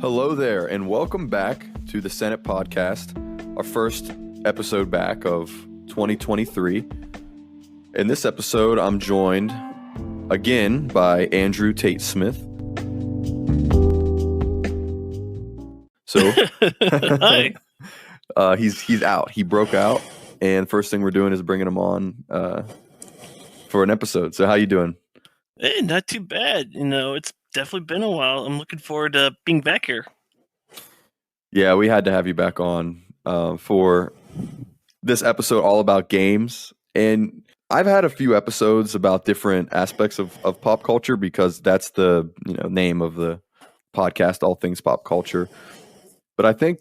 Hello there, and welcome back to the Senate Podcast, our first episode back of 2023. In this episode, I'm joined again by Andrew Tate Smith. So, Hi. he's out. He broke out, and first thing we're doing is bringing him on for an episode. So, how you doing? Hey, not too bad. It's definitely been a while. I'm looking forward to being back here. Yeah, we had to have you back on for this episode all about games. And I've had a few episodes about different aspects of pop culture because that's the name of the podcast, All Things Pop Culture. But I think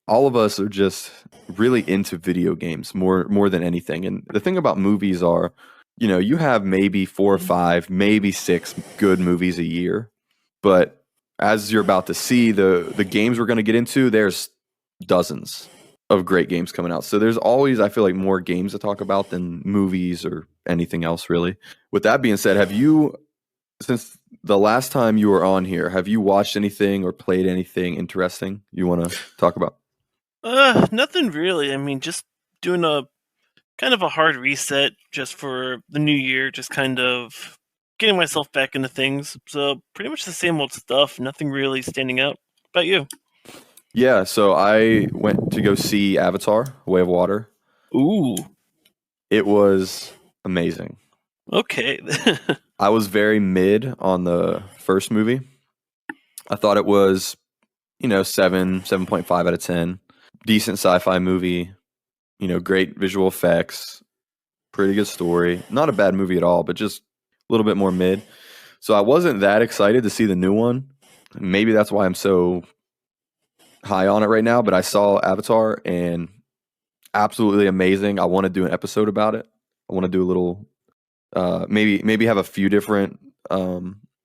all of us are just really into video games more than anything. And the thing about movies are, you have maybe 4 or 5, maybe 6 good movies a year. But as you're about to see, the games we're going to get into, there's dozens of great games coming out. So there's always, I feel like, more games to talk about than movies or anything else, really. With that being said, since the last time you were on here, have you watched anything or played anything interesting you want to talk about? Nothing really. I mean, just doing a kind of a hard reset just for the new year, just kind of getting myself back into things. So pretty much the same old stuff. Nothing really standing out. How about you? Yeah, so I went to go see Avatar: Way of Water. Ooh. It was amazing. Okay. I was very mid on the first movie. I thought it was, 7.5 out of 10. Decent sci-fi movie, great visual effects, pretty good story. Not a bad movie at all, but just a little bit more mid. So I wasn't that excited to see the new one. Maybe that's why I'm so high on it right now, but I saw Avatar and absolutely amazing. I want to do an episode about it. I want to do a little maybe have a few different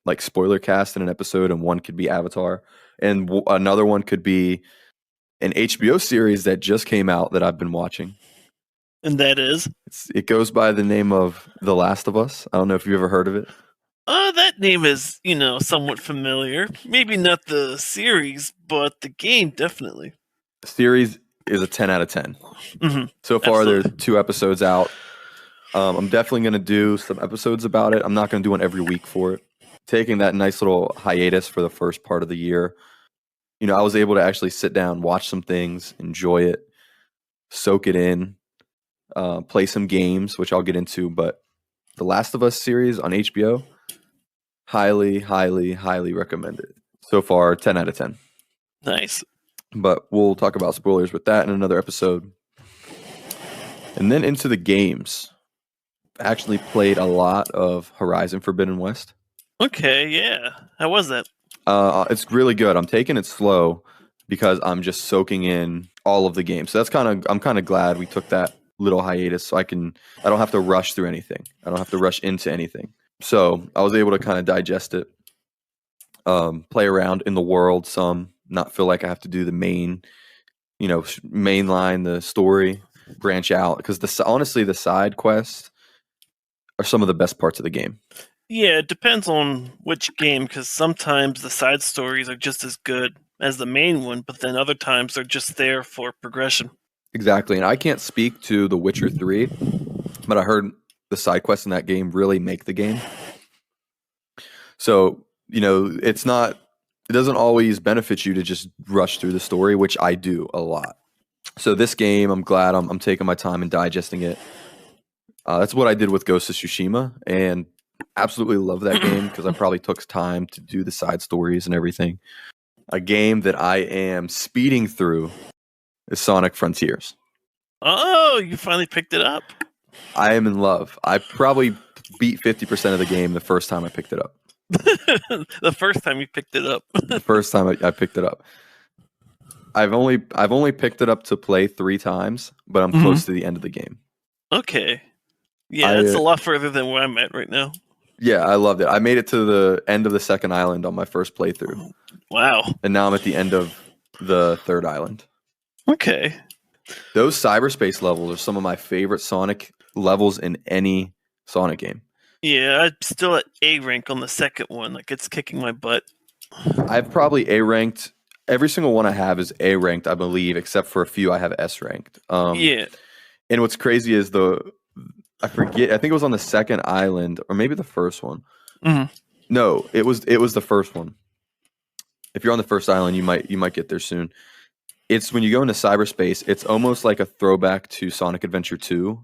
like spoiler cast in an episode, and one could be Avatar, and another one could be an HBO series that just came out that I've been watching. And that is? It goes by the name of The Last of Us. I don't know if you've ever heard of it. That name is, somewhat familiar. Maybe not the series, but the game, definitely. The series is a 10 out of 10. Mm-hmm. So far, Absolutely. there's 2 episodes out. I'm definitely going to do some episodes about it. I'm not going to do one every week for it. Taking that nice little hiatus for the first part of the year, I was able to actually sit down, watch some things, enjoy it, soak it in, play some games, which I'll get into. But The Last of Us series on HBO, highly, highly, highly recommend it. So far, 10 out of 10. Nice. But we'll talk about spoilers with that in another episode. And then into the games. Actually played a lot of Horizon Forbidden West. Okay, yeah. How was that? It's really good. I'm taking it slow because I'm just soaking in all of the games. So I'm kind of glad we took that little hiatus so I don't have to rush through anything. I don't have to rush into anything. So I was able to kind of digest it, play around in the world some, not feel like I have to do the main line, the story, branch out. Because honestly, the side quests are some of the best parts of the game. Yeah, it depends on which game, because sometimes the side stories are just as good as the main one, but then other times they're just there for progression. Exactly, and I can't speak to The Witcher 3, but I heard the side quests in that game really make the game. So, it doesn't always benefit you to just rush through the story, which I do a lot. So this game, I'm glad I'm taking my time and digesting it. That's what I did with Ghost of Tsushima, and absolutely love that game because I probably took time to do the side stories and everything. A game that I am speeding through is Sonic Frontiers. Oh, you finally picked it up. I am in love. I probably beat 50% of the game the first time I picked it up. The first time you picked it up. The first time I picked it up. I've only picked it up to play 3 times, but I'm close to the end of the game. Okay. Yeah, it's a lot further than where I'm at right now. Yeah, I loved it. I made it to the end of the second island on my first playthrough. Wow. And now I'm at the end of the third island. Okay. Those cyberspace levels are some of my favorite Sonic levels in any Sonic game. Yeah, I'm still at A rank on the second one. Like, it's kicking my butt. I've probably A ranked every single one I have is A ranked, I believe, except for a few I have S ranked. Yeah. And what's crazy is I forget. I think it was on the second island, or maybe the first one. Mhm. No, it was the first one. If you're on the first island, you might get there soon. It's when you go into cyberspace. It's almost like a throwback to Sonic Adventure 2,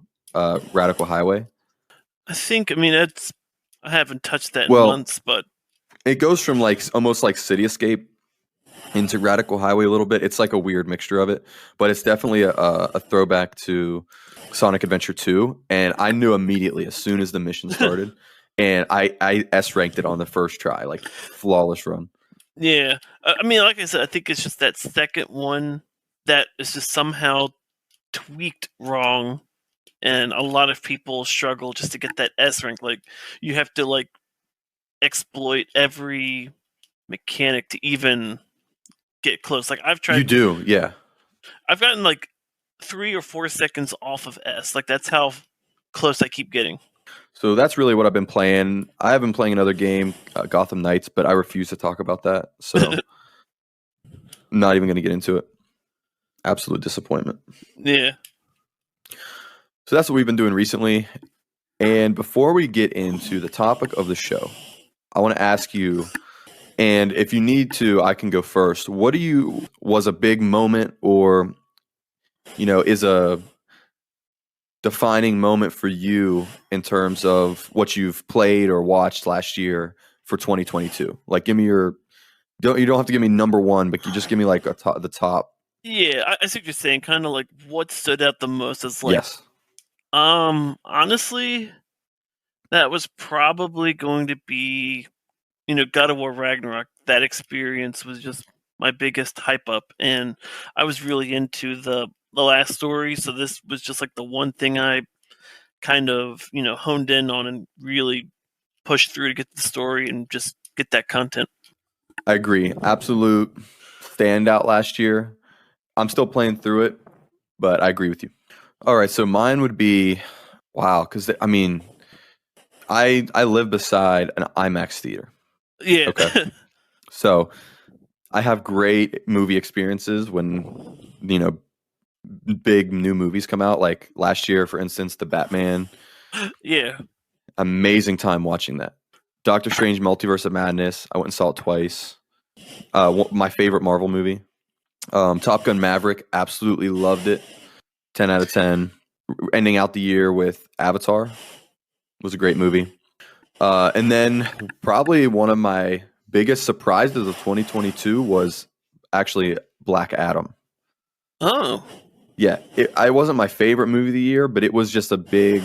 Radical Highway. I mean, I haven't touched that in Well, months, but it goes from like almost like City Escape into Radical Highway a little bit. It's like a weird mixture of it, but it's definitely a throwback to Sonic Adventure 2. And I knew immediately as soon as the mission started, and I S ranked it on the first try, like flawless run. yeah. I mean, like I said, I think it's just that second one that is just somehow tweaked wrong, and a lot of people struggle just to get that S rank. Like, you have to like exploit every mechanic to even get close. Like You do, yeah. I've gotten like 3 or 4 seconds off of S. Like that's how close I keep getting. So that's really what I've been playing. I have been playing another game, Gotham Knights, but I refuse to talk about that. So I'm not even going to get into it. Absolute disappointment. Yeah. So that's what we've been doing recently. And before we get into the topic of the show, I want to ask you, and if you need to, I can go first. What was a big moment, or is a defining moment for you in terms of what you've played or watched last year for 2022? Like, give me you don't have to give me number one, but you just give me like the top. Yeah, I see what you're saying. Kind of like what stood out the most is like, Yes. honestly, that was probably going to be, God of War Ragnarok. That experience was just my biggest hype up, and I was really into the last story. So this was just like the one thing I kind of honed in on and really pushed through to get the story and just get that content. I agree. Absolute standout last year. I'm still playing through it, but I agree with you. All right, so mine would be wow, because I mean, I live beside an IMAX theater. Yeah. Okay, so I have great movie experiences when big new movies come out. Like last year, for instance, the Batman. Yeah. Amazing time watching that. Doctor Strange: Multiverse of Madness. I went and saw it twice. My favorite Marvel movie. Top Gun Maverick. Absolutely loved it. 10 out of 10. Ending out the year with Avatar. Was a great movie. And then probably one of my biggest surprises of 2022 was actually Black Adam. Oh. Yeah, I wasn't my favorite movie of the year, but it was just a big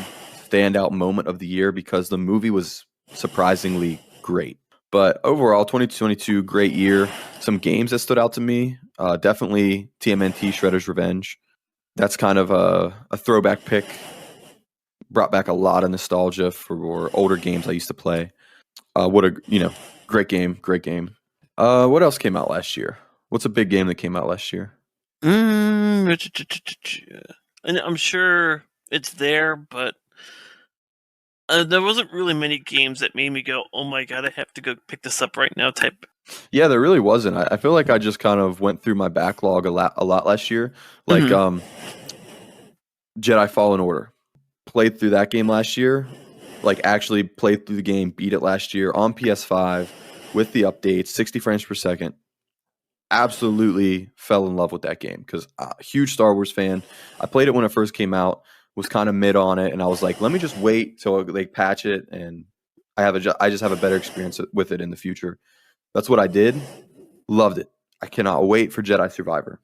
standout moment of the year because the movie was surprisingly great. But overall, 2022, great year. Some games that stood out to me, definitely TMNT Shredder's Revenge. That's kind of a throwback pick. Brought back a lot of nostalgia for older games I used to play. What a great game, great game. What else came out last year? What's a big game that came out last year? And I'm sure it's there, but there wasn't really many games that made me go, "Oh my god, I have to go pick this up right now." Type. Yeah, there really wasn't. I feel like I just kind of went through my backlog a lot last year. Like Jedi Fallen Order. Played through that game last year. Like actually played through the game, beat it last year on PS5 with the updates, 60 frames per second. Absolutely fell in love with that game because a huge Star Wars fan. I played it when it first came out, was kind of mid on it, and I was like, let me just wait till they patch it, and I just have a better experience with it in the future. That's what I did. Loved it. I cannot wait for Jedi Survivor.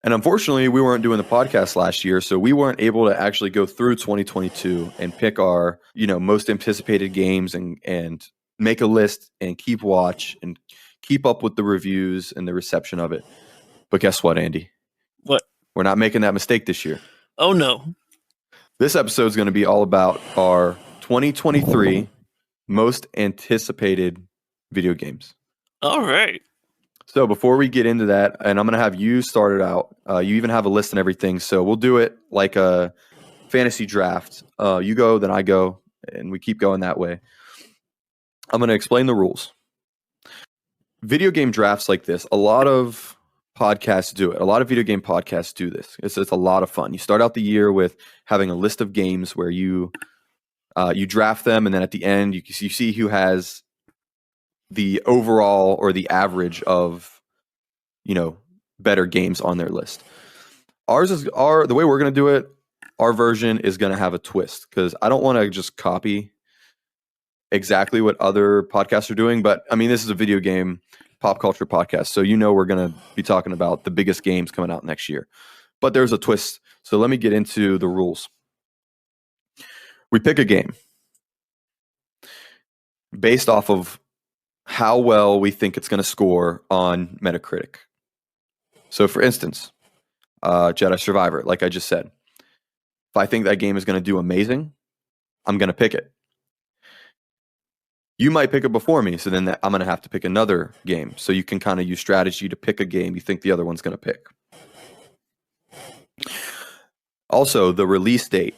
And unfortunately, we weren't doing the podcast last year, so we weren't able to actually go through 2022 and pick our, most anticipated games and make a list and keep watch and keep up with the reviews and the reception of it. But guess what, Andy? What? We're not making that mistake this year. Oh no. This episode is going to be all about our 2023 most anticipated video games. All right. So before we get into that, and I'm going to have you start it out. You even have a list and everything. So we'll do it like a fantasy draft. You go, then I go, and we keep going that way. I'm going to explain the rules. video game drafts like this, a lot of podcasts do it. A lot of video game podcasts do this. It's a lot of fun. You start out the year with having a list of games where you draft them, and then at the end you see who has the overall or the average of better games on their list. The way we're going to do it. Our version is going to have a twist because I don't want to just copy exactly what other podcasts are doing. But I mean, this is a video game pop culture podcast, so we're going to be talking about the biggest games coming out next year. But there's a twist. So let me get into the rules. We pick a game based off of how well we think it's going to score on Metacritic. So for instance, Jedi Survivor, like I just said, if I think that game is going to do amazing, I'm going to pick it. You might pick it before me, so then I'm going to have to pick another game. So you can kind of use strategy to pick a game you think the other one's going to pick. Also, the release date.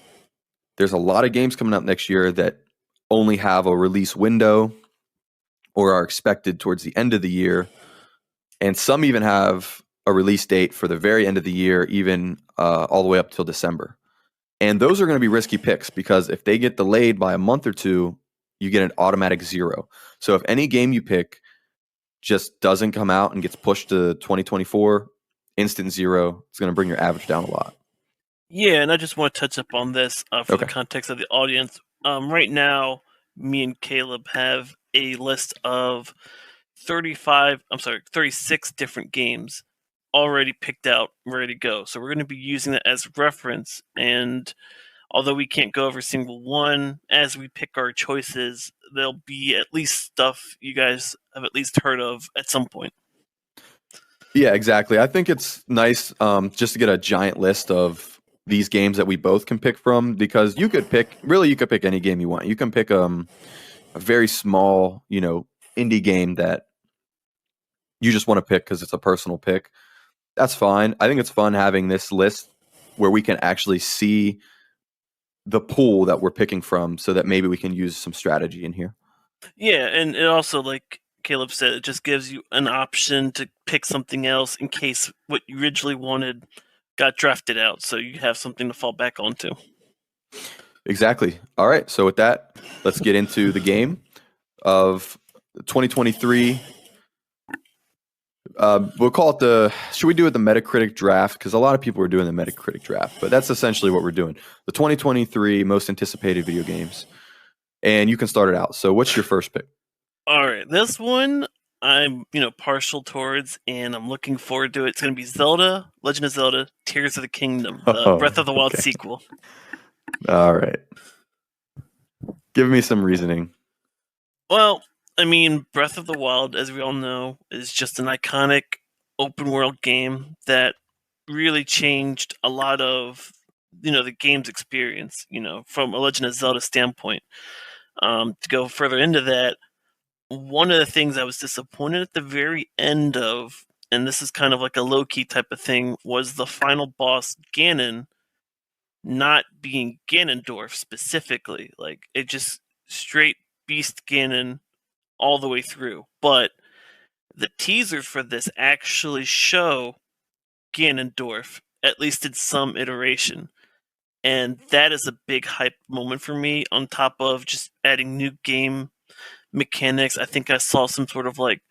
There's a lot of games coming out next year that only have a release window or are expected towards the end of the year. And some even have a release date for the very end of the year, even all the way up till December. And those are going to be risky picks because if they get delayed by a month or two, you get an automatic 0. So if any game you pick just doesn't come out and gets pushed to 2024, instant 0. It's going to bring your average down a lot. Yeah, and I just want to touch up on this for the context of the audience. Right now, me and Caleb have a list of 36 different games already picked out, ready to go. So we're going to be using that as reference. And although we can't go over a single one, as we pick our choices, there'll be at least stuff you guys have at least heard of at some point. Yeah, exactly. I think it's nice just to get a giant list of these games that we both can pick from, because you could pick any game you want. You can pick a very small, indie game that you just want to pick because it's a personal pick. That's fine. I think it's fun having this list where we can actually see the pool that we're picking from so that maybe we can use some strategy in here. Yeah, and it also, like Caleb said, it just gives you an option to pick something else in case what you originally wanted got drafted out, so you have something to fall back onto. Exactly. All right, so with that, let's get into the game of 2023. We'll call it should we do it the Metacritic Draft? Because a lot of people are doing the Metacritic Draft, but that's essentially what we're doing. The 2023 most anticipated video games. And you can start it out. So what's your first pick? All right, this one I'm, partial towards, and I'm looking forward to it. It's going to be Zelda, Legend of Zelda, Tears of the Kingdom, the Breath of the Wild sequel. All right. Give me some reasoning. Well, Breath of the Wild, as we all know, is just an iconic open world game that really changed a lot of, the game's experience, from a Legend of Zelda standpoint. To go further into that, one of the things I was disappointed at the very end of, and this is kind of like a low-key type of thing, was the final boss, Ganon, not being Ganondorf specifically. Like, it just straight beast Ganon all the way through. But the teasers for this actually show Ganondorf, at least in some iteration. And that is a big hype moment for me, on top of just adding new game mechanics. I think I saw some sort of like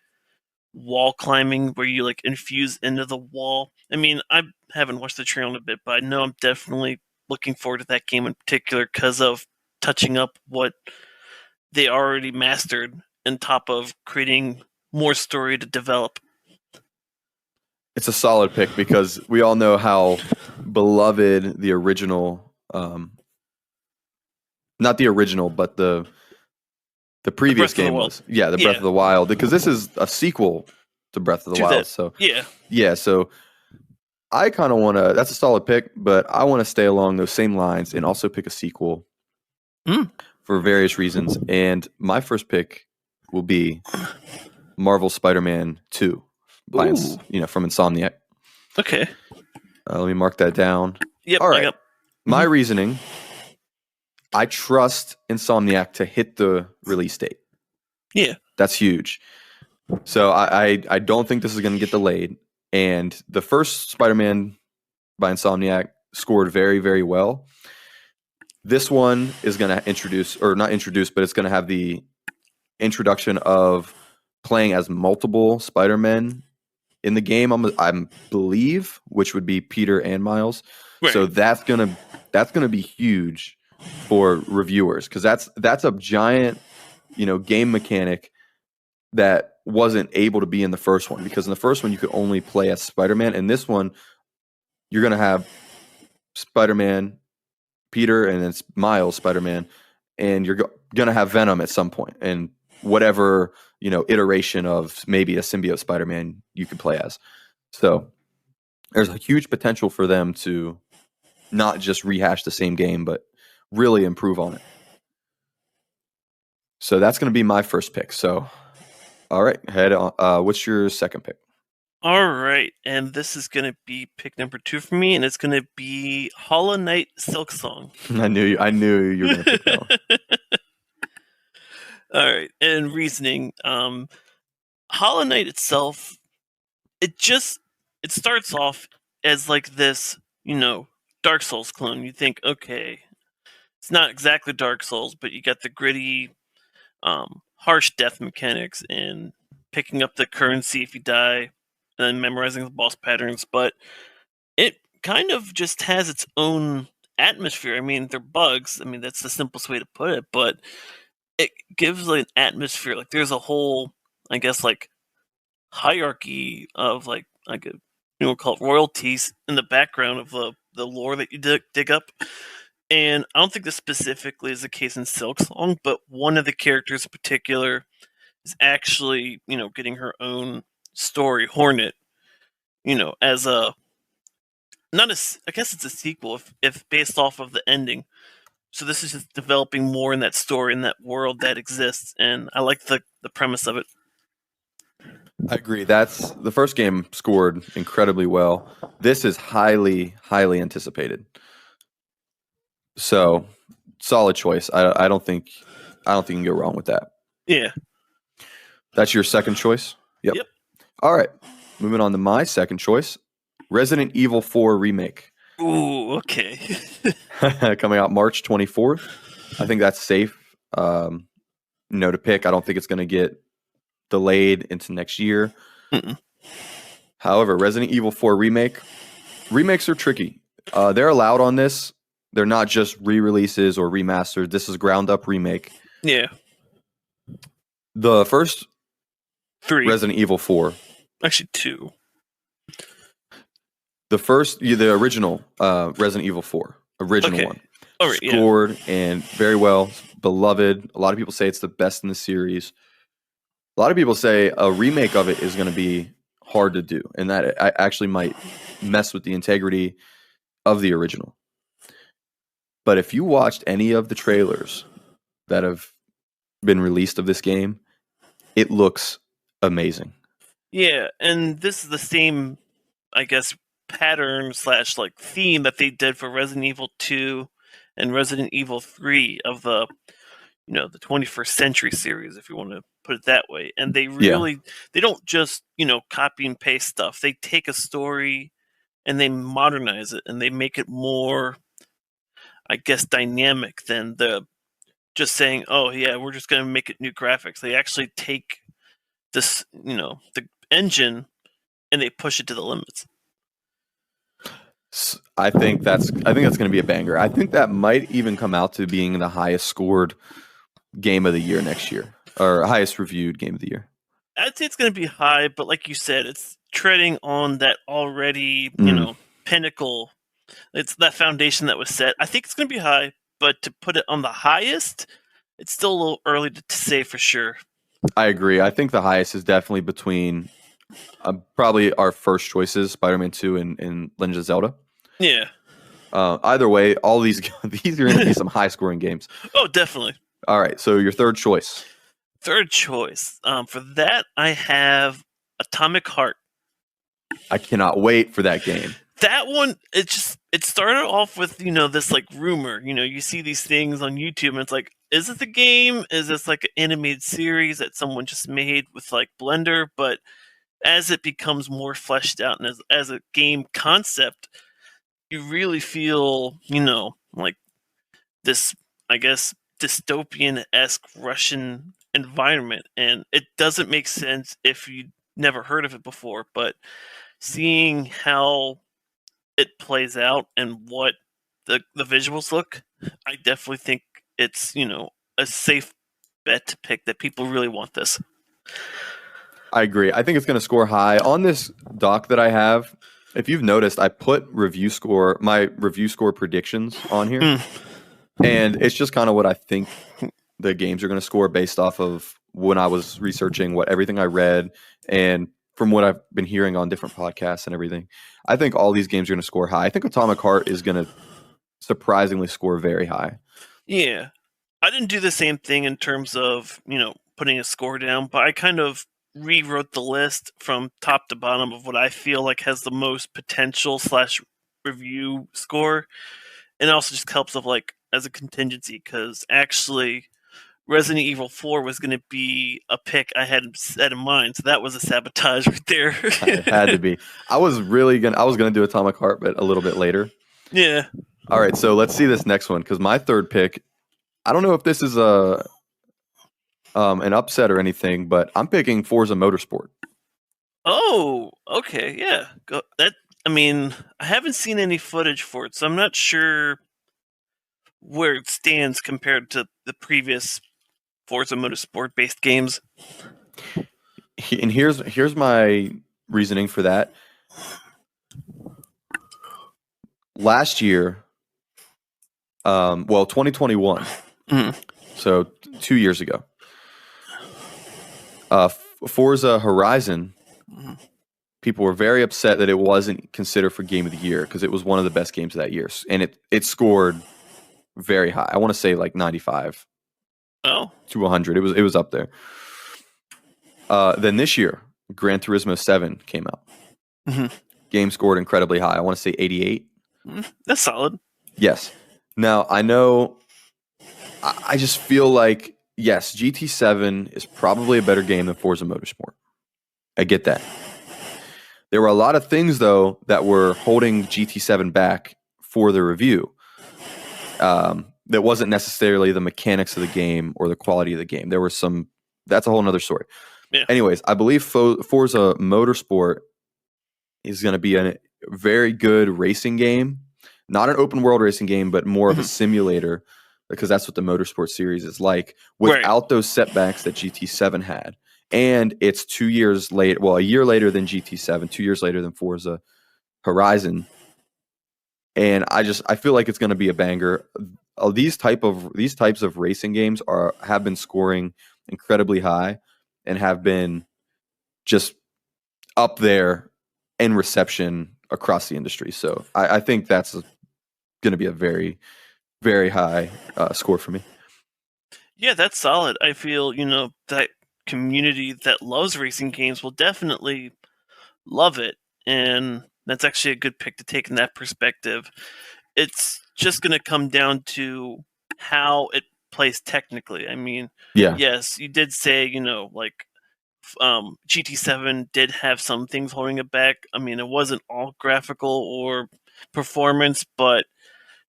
wall climbing where you like infuse into the wall. I haven't watched the trailer in a bit, but I know I'm definitely looking forward to that game in particular because of touching up what they already mastered on top of creating more story to develop. It's a solid pick because we all know how beloved the original, not the original, but the previous game was. Yeah, the Breath of the Wild, because this is a sequel to Breath of the Wild. So so I kind of want to. That's a solid pick, but I want to stay along those same lines and also pick a sequel for various reasons. And my first pick will be Marvel Spider-Man 2, from Insomniac. Okay. Let me mark that down. Yep. All right. My reasoning. I trust Insomniac to hit the release date. Yeah. That's huge. So I don't think this is going to get delayed. And the first Spider-Man by Insomniac scored very, very well. This one is going to introduce, or not introduce, but it's going to have the introduction of playing as multiple Spider-Men in the game. I believe, which would be Peter and Miles. Right. So that's gonna be huge for reviewers because that's a giant, game mechanic that wasn't able to be in the first one, because in the first one you could only play as Spider-Man. In this one, you're gonna have Spider-Man, Peter, and it's Miles Spider-Man, and you're gonna have Venom at some point, and whatever iteration of maybe a symbiote Spider-Man you could play as. So there's a huge potential for them to not just rehash the same game, but really improve on it. So that's going to be my first pick. So, all right, head on. What's your second pick? All right, and this is going to be pick number 2 for me, and it's going to be Hollow Knight Silksong. I knew you were going to pick that one. All right, and reasoning. Hollow Knight itself, it starts off as like this, Dark Souls clone. You think, okay, it's not exactly Dark Souls, but you got the gritty, harsh death mechanics and picking up the currency if you die, and then memorizing the boss patterns. But it kind of just has its own atmosphere. I mean, they're bugs. I mean, that's the simplest way to put it, but it gives like an atmosphere. Like there's a whole, I guess, like hierarchy of like call it royalties in the background of the lore that you dig up. And I don't think this specifically is the case in Silksong, but one of the characters in particular is actually, getting her own story, Hornet, as a not a I guess it's a sequel if based off of the ending. So this is just developing more in that story, in that world that exists, and I like the premise of it. I agree. That's the first game scored incredibly well. This is highly, highly anticipated. So solid choice. I don't think you can go wrong with that. Yeah. That's your second choice? Yep. All right. Moving on to my second choice, Resident Evil 4 Remake. Ooh, okay. Coming out March 24th. I think that's safe to pick. I don't think it's going to get delayed into next year. Mm-mm. However, Resident Evil 4 remakes are tricky. They're allowed on this. They're not just re-releases or remastered. This is ground up remake. Yeah. The first 3. Resident Evil 4. Actually 2. The original Resident Evil 4. Original one. Oh, right, scored and very well. Beloved. A lot of people say it's the best in the series. A lot of people say a remake of it is going to be hard to do, and that it actually might mess with the integrity of the original. But if you watched any of the trailers that have been released of this game, it looks amazing. Yeah, and this is the same, I guess, pattern / like theme that they did for Resident Evil 2 and Resident Evil 3 of the the 21st Century series, if you want to put it that way. And they really they don't just copy and paste stuff. They take a story and they modernize it and they make it more, I guess, dynamic than the just saying, oh yeah, we're just going to make it new graphics. They actually take this the engine and they push it to the limits. I think that's going to be a banger. I think that might even come out to being the highest scored game of the year next year, or highest reviewed game of the year. I'd say it's going to be high, but like you said, it's treading on that already, pinnacle. It's that foundation that was set. I think it's going to be high, but to put it on the highest, it's still a little early to say for sure. I agree. I think the highest is definitely between probably our first choices, Spider-Man 2 and Legend of Zelda. Yeah. Either way, all these are going to be some high-scoring games. Oh, definitely. All right, so your third choice. Third choice. For that, I have Atomic Heart. I cannot wait for that game. That one, it started off with, this like rumor. You see these things on YouTube and it's like, is it the game? Is this like an animated series that someone just made with like Blender? But as it becomes more fleshed out and as a game concept, you really feel, like this, I guess, dystopian-esque Russian environment. And it doesn't make sense if you never heard of it before, but seeing how it plays out and what the visuals look, I definitely think it's, a safe bet to pick that people really want this. I agree. I think it's going to score high on this doc that I have. If you've noticed, I put my review score predictions on here, and it's just kind of what I think the games are going to score based off of when I was researching everything I read and from what I've been hearing on different podcasts and everything. I think all these games are going to score high. I think Atomic Heart is going to surprisingly score very high. Yeah. I didn't do the same thing in terms of, putting a score down, but I kind of rewrote the list from top to bottom of what I feel like has the most potential / review score. And it also just helps of like as a contingency, because actually Resident Evil 4 was going to be a pick I had set in mind, so that was a sabotage right there. It had to be. I was gonna do Atomic Heart, but a little bit later. Yeah. All right, so let's see this next one, because my third pick, I don't know if this is an upset or anything, but I'm picking Forza Motorsport. Oh, okay, yeah. I haven't seen any footage for it, so I'm not sure where it stands compared to the previous Forza Motorsport based games. And here's my reasoning for that. Last year, 2021, so 2 years ago, Forza Horizon, people were very upset that it wasn't considered for Game of the Year because it was one of the best games of that year, and it scored very high. I want to say like 95 to 100. It was up there. Then this year, Gran Turismo 7 came out. Game scored incredibly high. I want to say 88. That's solid. Yes. Now, I know, I just feel like, yes, GT7 is probably a better game than Forza Motorsport. I get that. There were a lot of things, though, that were holding GT7 back for the review. That wasn't necessarily the mechanics of the game or the quality of the game. There were some, that's a whole nother story. Yeah. Anyways, I believe Forza Motorsport is going to be a very good racing game. Not an open world racing game, but more of a simulator, because that's what the Motorsport series is like, without those setbacks that GT7 had. And it's 2 years late, a year later than GT7, 2 years later than Forza Horizon. And I feel like it's going to be a banger. These types of racing games have been scoring incredibly high and have been just up there in reception across the industry. So I think that's going to be a very, very high score for me. Yeah, that's solid. I feel, that community that loves racing games will definitely love it. And that's actually a good pick to take in that perspective. It's just going to come down to how it plays technically. I mean, yes, you did say, GT7 did have some things holding it back. I mean, it wasn't all graphical or performance, but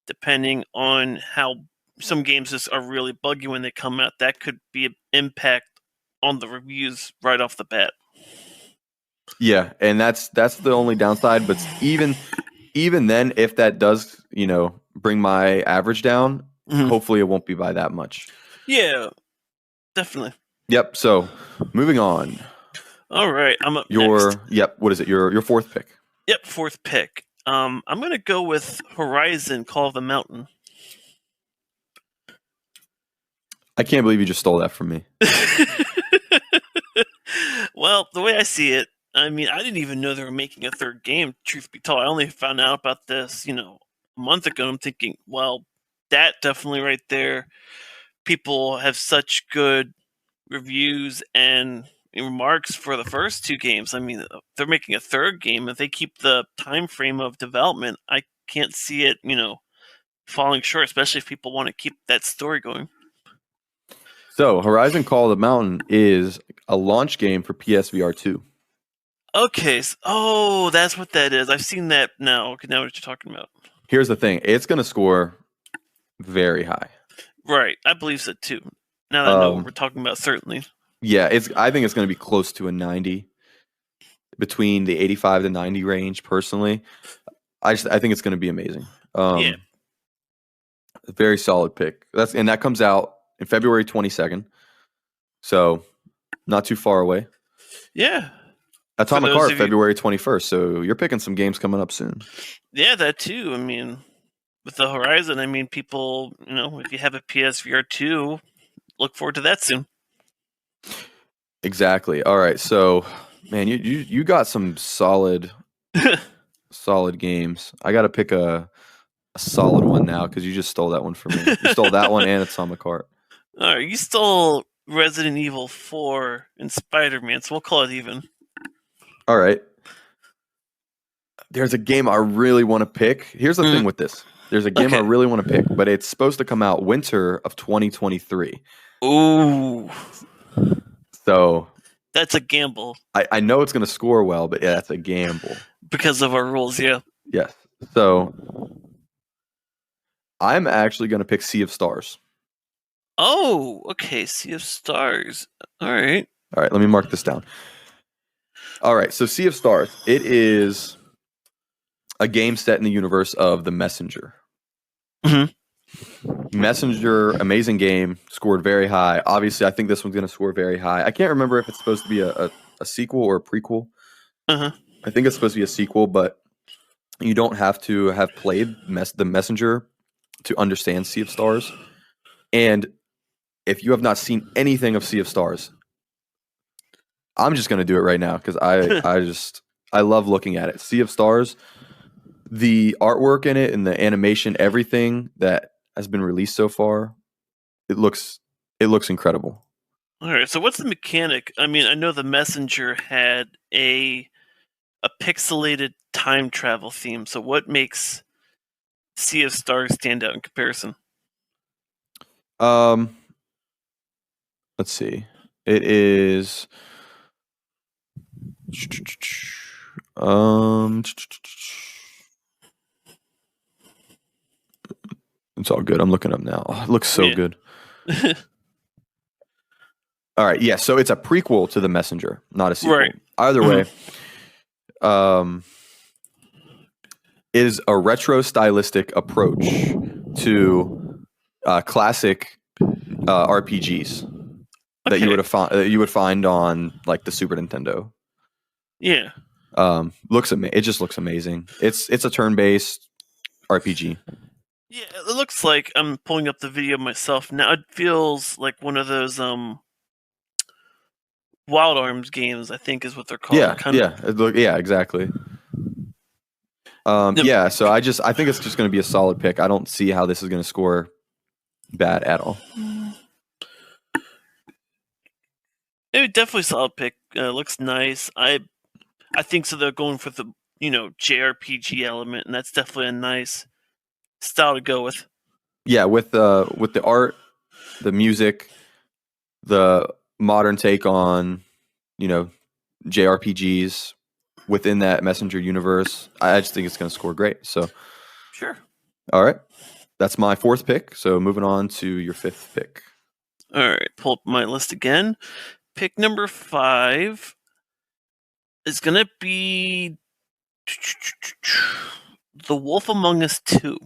depending on how some games just are really buggy when they come out, that could be an impact on the reviews right off the bat. Yeah, and that's the only downside. But even then, if that does, bring my average down, hopefully it won't be by that much. Yeah, definitely. Yep. So moving on. All right, I'm up next. Yep. What is it? Your fourth pick. Yep, fourth pick. I'm gonna go with Horizon Call of the Mountain. I can't believe you just stole that from me. Well, the way I see it, I mean, I didn't even know they were making a third game, truth be told. I only found out about this, a month ago. I'm thinking, well, that definitely right there. People have such good reviews and remarks for the first two games. I mean, they're making a third game. If they keep the time frame of development, I can't see it, falling short, especially if people want to keep that story going. So, Horizon Call of the Mountain is a launch game for PSVR 2. Okay. Oh, that's what that is. I've seen that now. Okay, now what you're talking about. Here's the thing. It's going to score very high. Right. I believe so too. Now that I know what we're Um, talking about, certainly. yeah, I think it's going to be close to a 90, between the 85 to 90 range. Personally, I think it's going to be amazing. Yeah. A very solid pick. That comes out in February 22nd, so not too far away. Yeah. For Atomic those Heart, of you, February 21st. So you're picking some games coming up soon. yeah, that too. I mean, with the Horizon, I mean, people, if you have a PSVR 2, look forward to that soon. Exactly. All right. So, man, you got some solid games. I got to pick a solid one now because you just stole that one from me. You stole that one and Atomic Heart. All right, you stole Resident Evil 4 and Spider-Man, so we'll call it even. All right. There's a game I really want to pick. Here's the thing with this. There's a game I really want to pick, but it's supposed to come out winter of 2023. Ooh. So that's a gamble. I know it's going to score well, but yeah, that's a gamble. Because of our rules, yeah. Yes. So I'm actually going to pick Sea of Stars. Oh, okay. Sea of Stars. All right. All right, let me mark this down. All right, so Sea of Stars. It is a game set in the universe of The Messenger. Mm-hmm. Messenger, amazing game, scored very high. Obviously, I think this one's going to score very high. I can't remember if it's supposed to be a sequel or a prequel. Uh-huh. I think it's supposed to be a sequel, but you don't have to have played The Messenger to understand Sea of Stars. And if you have not seen anything of Sea of Stars, I'm just going to do it right now because I love looking at it. Sea of Stars, the artwork in it and the animation, everything that has been released so far, it looks incredible. All right. So what's the mechanic? I mean, I know The Messenger had a pixelated time travel theme. So what makes Sea of Stars stand out in comparison? Let's see. It is it's all good. I'm looking up now. Oh, it looks so good. All right, yeah. So it's a prequel to The Messenger, not a sequel. Right. Either way, it is a retro stylistic approach to classic RPGs that you would find on like the Super Nintendo. Yeah. It just looks amazing. It's a turn-based RPG. Yeah, it looks like I'm pulling up the video myself now. It feels like one of those Wild Arms games, I think is what they're called. Yeah, exactly. Yeah, so I think it's just going to be a solid pick. I don't see how this is going to score bad at all. It definitely solid pick. Looks nice. I think so. They're going for the JRPG element, and that's definitely a nice style to go with. Yeah, with the art, the music, the modern take on JRPGs within that Messenger universe, I just think it's going to score great. So, sure. All right, that's my fourth pick. So moving on to your fifth pick. All right, pull up my list again. Pick number 5 is going to be The Wolf Among Us 2.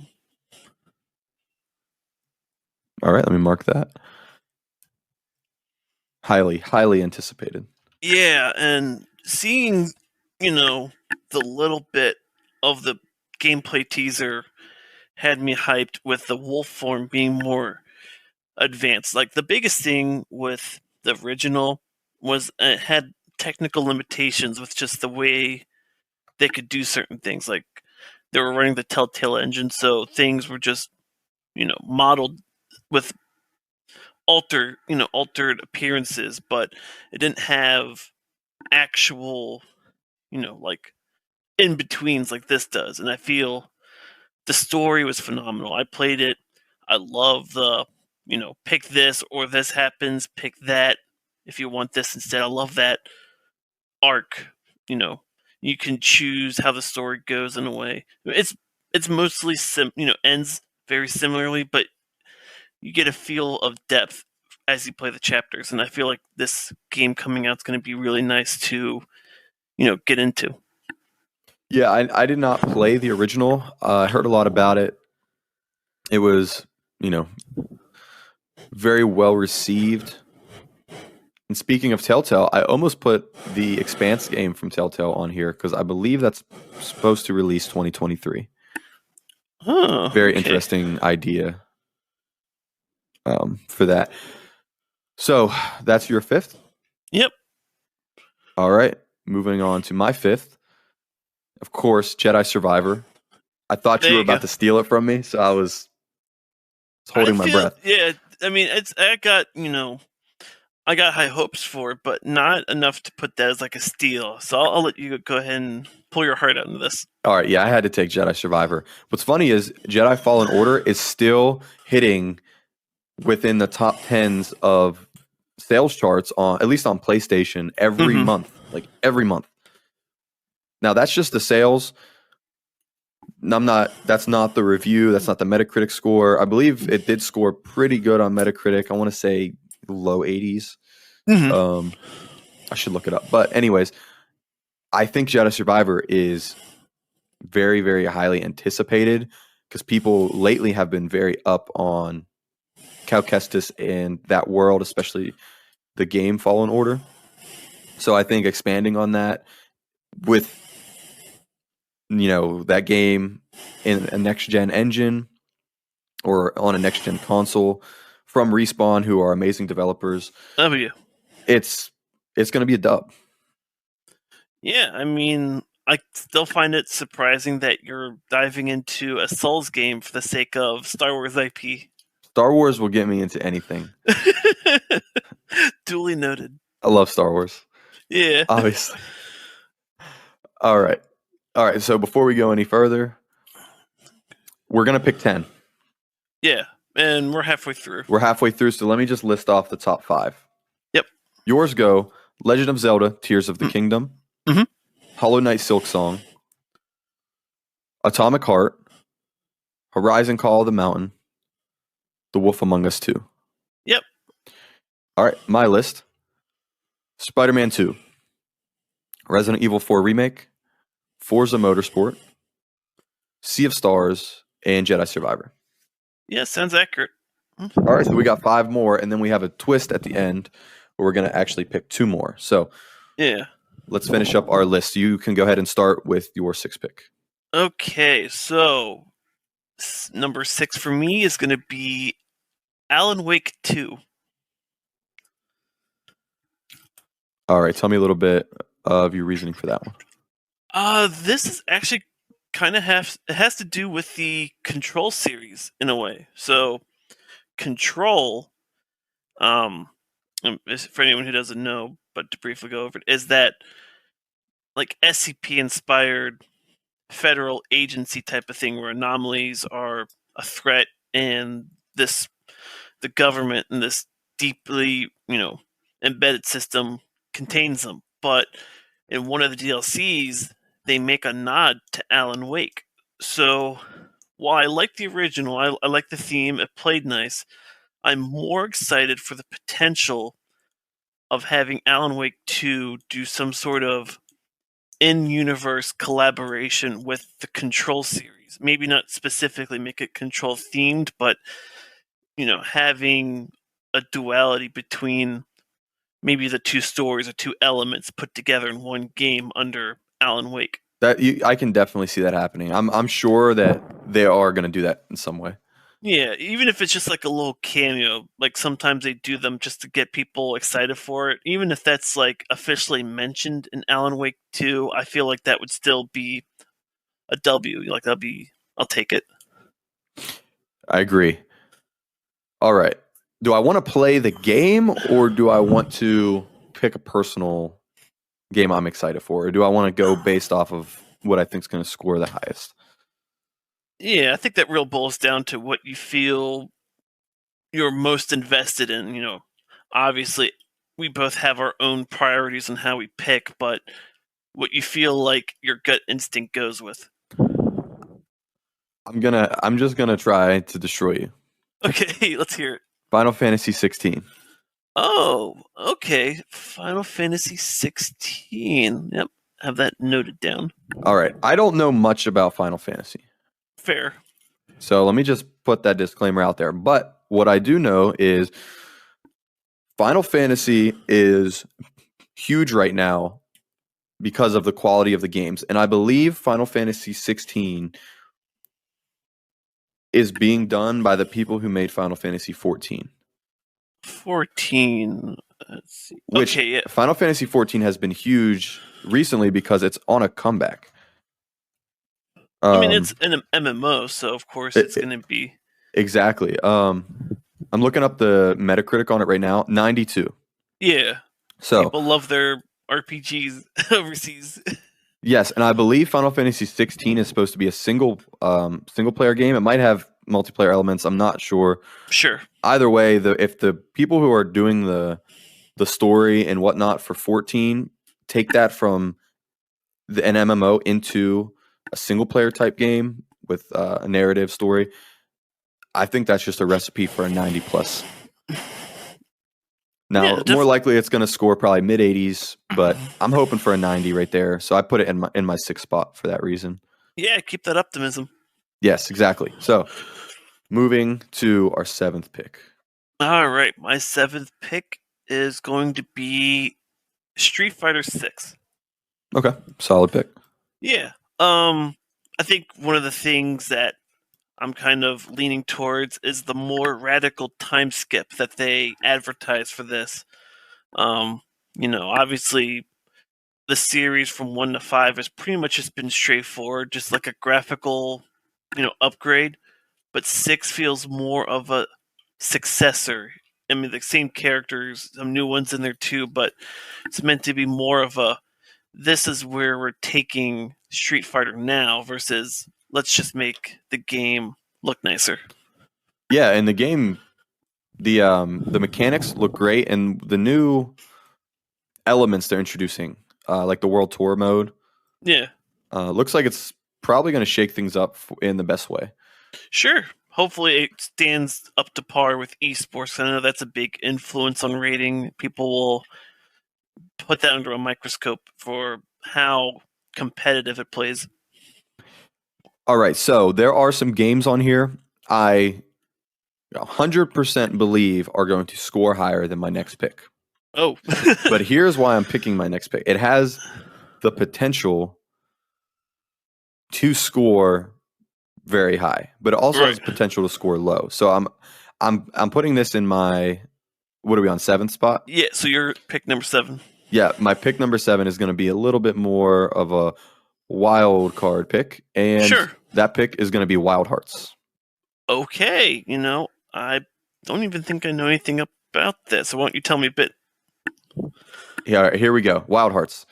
All right, let me mark that. Highly anticipated. Yeah, and seeing, the little bit of the gameplay teaser had me hyped with the wolf form being more advanced. Like, the biggest thing with the original was it had technical limitations with just the way they could do certain things. Like, they were running the Telltale engine, so things were just, modeled with altered appearances, but it didn't have actual, like in betweens like this does. And I feel the story was phenomenal. I played it. I love the pick this or this happens, pick that if you want this instead. I love that arc. You can choose how the story goes in a way. It's mostly ends very similarly, but you get a feel of depth as you play the chapters, and I feel like this game coming out is going to be really nice to get into. Yeah, I did not play the original. I heard a lot about it. It was, very well received. And speaking of Telltale, I almost put the Expanse game from Telltale on here because I believe that's supposed to release 2023. Oh, Very okay. interesting idea for that. So that's your fifth? Yep. All right. Moving on to my fifth. Of course, Jedi Survivor. I thought There you were you go. about to steal it from me, so I was holding my breath. Yeah, I mean, I got high hopes for it, but not enough to put that as like a steal. So I'll let you go ahead and pull your heart out into this. All right, yeah, I had to take Jedi Survivor. What's funny is Jedi Fallen Order is still hitting within the top 10s of sales charts at least on PlayStation every month, like every month. Now that's just the sales. That's not the review. That's not the Metacritic score. I believe it did score pretty good on Metacritic. I want to say low 80s. I should look it up. But anyways, I think Jedi Survivor is very, very highly anticipated because people lately have been very up on Cal Kestis and that world, especially the game Fallen Order. So I think expanding on that with that game in a next-gen engine or on a next-gen console from Respawn, who are amazing developers, it's going to be a dub. Yeah, I mean, I still find it surprising that you're diving into a Souls game for the sake of Star Wars IP. Star Wars will get me into anything. Duly noted. I love Star Wars. Yeah. Obviously. All right. So before we go any further, we're going to pick 10. Yeah. And we're halfway through. So let me just list off the top 5. Yep. Yours go Legend of Zelda, Tears of the Kingdom, Hollow Knight Silksong, Atomic Heart, Horizon Call of the Mountain, The Wolf Among Us 2. Yep. All right, my list. Spider-Man 2, Resident Evil 4 Remake, Forza Motorsport, Sea of Stars, and Jedi Survivor. Yeah, sounds accurate. All right, so we got 5 more, and then we have a twist at the end where we're going to actually pick 2 more. So yeah, let's finish up our list. You can go ahead and start with your 6th pick. Okay, so number 6 for me is going to be Alan Wake 2. All right, tell me a little bit of your reasoning for that one. This is actually kind of it has to do with the Control series in a way. So Control, for anyone who doesn't know, but to briefly go over it, is that like SCP inspired federal agency type of thing where anomalies are a threat and the government and this deeply embedded system contains them. But in one of the DLCs they make a nod to Alan Wake. So while I like the original, I like the theme, it played nice, I'm more excited for the potential of having Alan Wake 2 do some sort of in-universe collaboration with the Control series. Maybe not specifically make it Control themed, but having a duality between maybe the 2 stories or 2 elements put together in one game under Alan Wake. I can definitely see that happening. I'm sure that they are going to do that in some way. Yeah, even if it's just like a little cameo, like sometimes they do them just to get people excited for it. Even if that's like officially mentioned in Alan Wake 2, I feel like that would still be a W. Like I'll take it. I agree. All right. Do I want to play the game or do I want to pick a personal game I'm excited for? Or do I want to go based off of what I think is going to score the highest? Yeah, I think that real boils down to what you feel you're most invested in. Obviously, we both have our own priorities on how we pick, but what you feel like your gut instinct goes with. I'm just gonna try to destroy you. Okay, let's hear it. Final Fantasy 16. Oh, okay. Final Fantasy 16. Yep, have that noted down. All right. I don't know much about Final Fantasy. Fair. So let me just put that disclaimer out there. But what I do know is Final Fantasy is huge right now because of the quality of the games. And I believe Final Fantasy 16 is being done by the people who made Final Fantasy 14. 14. Let's see. Which Okay, yeah. Final Fantasy 14 has been huge recently because it's on a comeback. I mean, it's an MMO, so of course it's going to be. Exactly. I'm looking up the Metacritic on it right now. 92. Yeah. So people love their RPGs overseas. Yes, and I believe Final Fantasy 16 is supposed to be a single player game. It might have multiplayer elements. I'm not sure. Sure. Either way, if the people who are doing the story and whatnot for 14 take that from an MMO into a single player type game with a narrative story, I think that's just a recipe for a 90 plus. Now, more likely it's going to score probably mid 80s, but I'm hoping for a 90 right there. So I put it in my sixth spot for that reason. Yeah, keep that optimism. Yes, exactly. So moving to our seventh pick. All right, my seventh pick is going to be Street Fighter 6. Okay, solid pick. Yeah. I think one of the things that I'm kind of leaning towards is the more radical time skip that they advertise for this. Obviously the series from 1 to 5 has pretty much just been straightforward, just like a graphical, upgrade. But 6 feels more of a successor. I mean, the same characters, some new ones in there too, but it's meant to be more of a this is where we're taking Street Fighter now versus let's just make the game look nicer. Yeah, and the game, the mechanics look great, and the new elements they're introducing, like the World Tour mode, looks like it's probably going to shake things up in the best way. Sure. Hopefully it stands up to par with esports. I know that's a big influence on rating. People will put that under a microscope for how competitive it plays. All right, so there are some games on here I 100% believe are going to score higher than my next pick. Oh. But here's why I'm picking my next pick. It has the potential to score very high, but it also has potential to score low. So I'm putting this in my, what are we on, 7th spot? Yeah, so your pick number 7. Yeah, my pick number 7 is going to be a little bit more of a wild card pick, and that pick is going to be Wild Hearts. Okay, I don't even think I know anything about this. So why don't you tell me a bit? Yeah, here we go. Wild Hearts.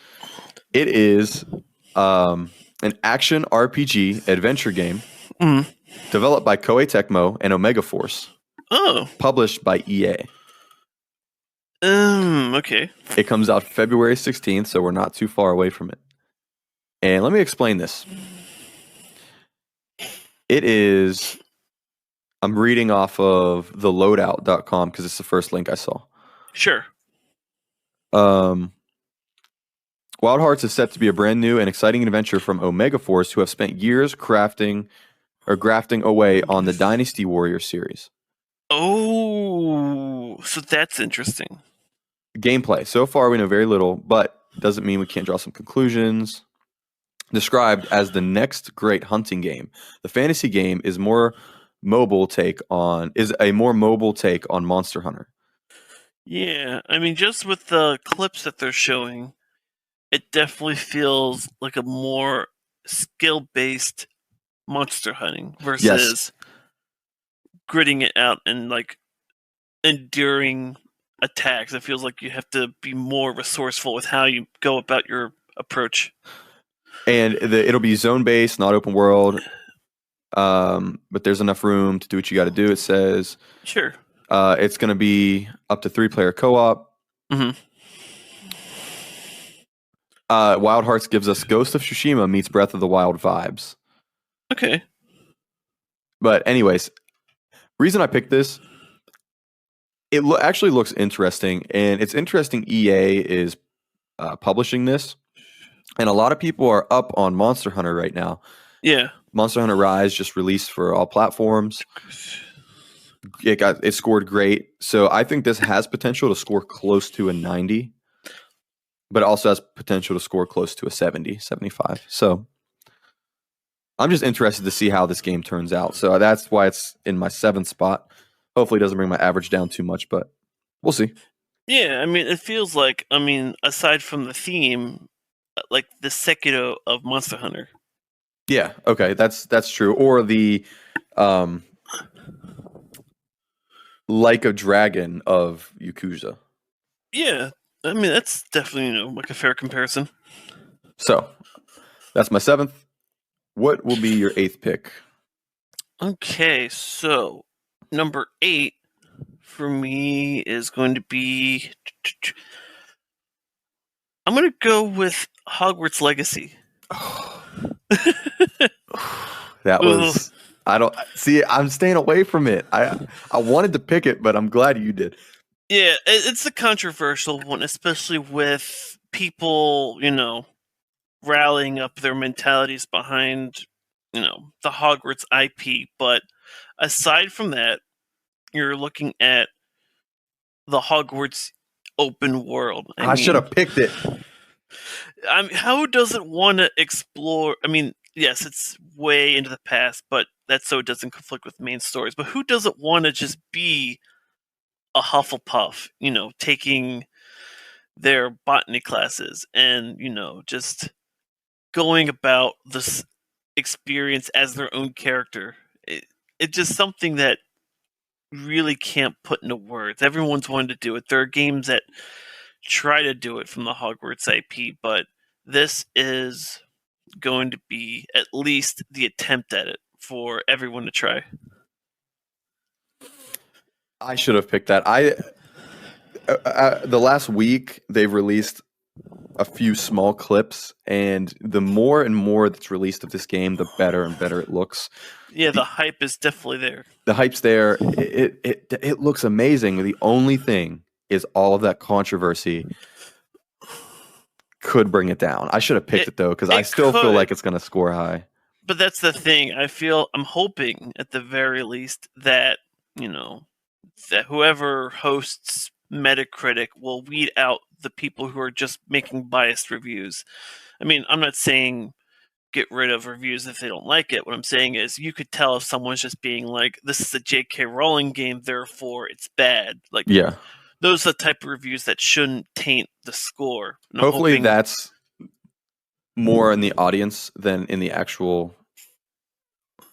It is an action RPG adventure game developed by Koei Tecmo and Omega Force. Oh. Published by EA. Okay. It comes out February 16th, so we're not too far away from it. And let me explain this. It is, I'm reading off of theloadout.com because it's the first link I saw. Sure. Wild Hearts is set to be a brand new and exciting adventure from Omega Force, who have spent years grafting away on the Dynasty Warrior series. Oh, so that's interesting. Gameplay. So far, we know very little, but doesn't mean we can't draw some conclusions. Described as the next great hunting game, the fantasy game is a more mobile take on Monster Hunter. Yeah, I mean, just with the clips that they're showing, it definitely feels like a more skill-based monster hunting versus gritting it out and like enduring attacks. It feels like you have to be more resourceful with how you go about your approach. And it'll be zone-based, not open world. But there's enough room to do what you got to do, it says. Sure. It's going to be up to 3-player co-op. Mm-hmm. Wild Hearts gives us Ghost of Tsushima meets Breath of the Wild vibes. Okay. But anyways, reason I picked this, it actually looks interesting, and it's interesting EA is publishing this, and a lot of people are up on Monster Hunter right now. Yeah. Monster Hunter Rise just released for all platforms. It scored great, so I think this has potential to score close to a 90, but it also has potential to score close to a 70, 75. So I'm just interested to see how this game turns out. So that's why it's in my 7th spot. Hopefully it doesn't bring my average down too much, but we'll see. Yeah, I mean, it feels like, aside from the theme, like the Sekiro of Monster Hunter. Yeah, okay, that's true. Or the Like a Dragon of Yakuza. Yeah, I mean, that's definitely, like a fair comparison. So that's my 7th. What will be your 8th pick? Okay, so number 8 for me is going to be... I'm going to go with Hogwarts Legacy. That was... I'm staying away from it. I wanted to pick it, but I'm glad you did. Yeah, it's a controversial one, especially with people, rallying up their mentalities behind, the Hogwarts IP. But aside from that, you're looking at the Hogwarts open world. I should have picked it. How does it want to explore? I mean, yes, it's way into the past, but that's so it doesn't conflict with main stories. But who doesn't want to just be a Hufflepuff, taking their botany classes and, just going about this experience as their own character? It's just something that really can't put into words. Everyone's wanted to do it. There are games that try to do it from the Hogwarts IP, but this is going to be at least the attempt at it for everyone to try. I should have picked that. The last week they've released a few small clips, and the more and more that's released of this game, the better and better it looks. Yeah, the hype is definitely there. The hype's there. It looks amazing. The only thing is all of that controversy could bring it down. I should have picked it though, because I still feel like it's going to score high. But that's the thing. I'm hoping at the very least that, that whoever hosts Metacritic will weed out the people who are just making biased reviews. I mean, I'm not saying get rid of reviews if they don't like it. What I'm saying is you could tell if someone's just being like, this is a J.K. Rowling game, therefore it's bad. Like, yeah, those are the type of reviews that shouldn't taint the score. Hopefully that's more in the audience than in the actual...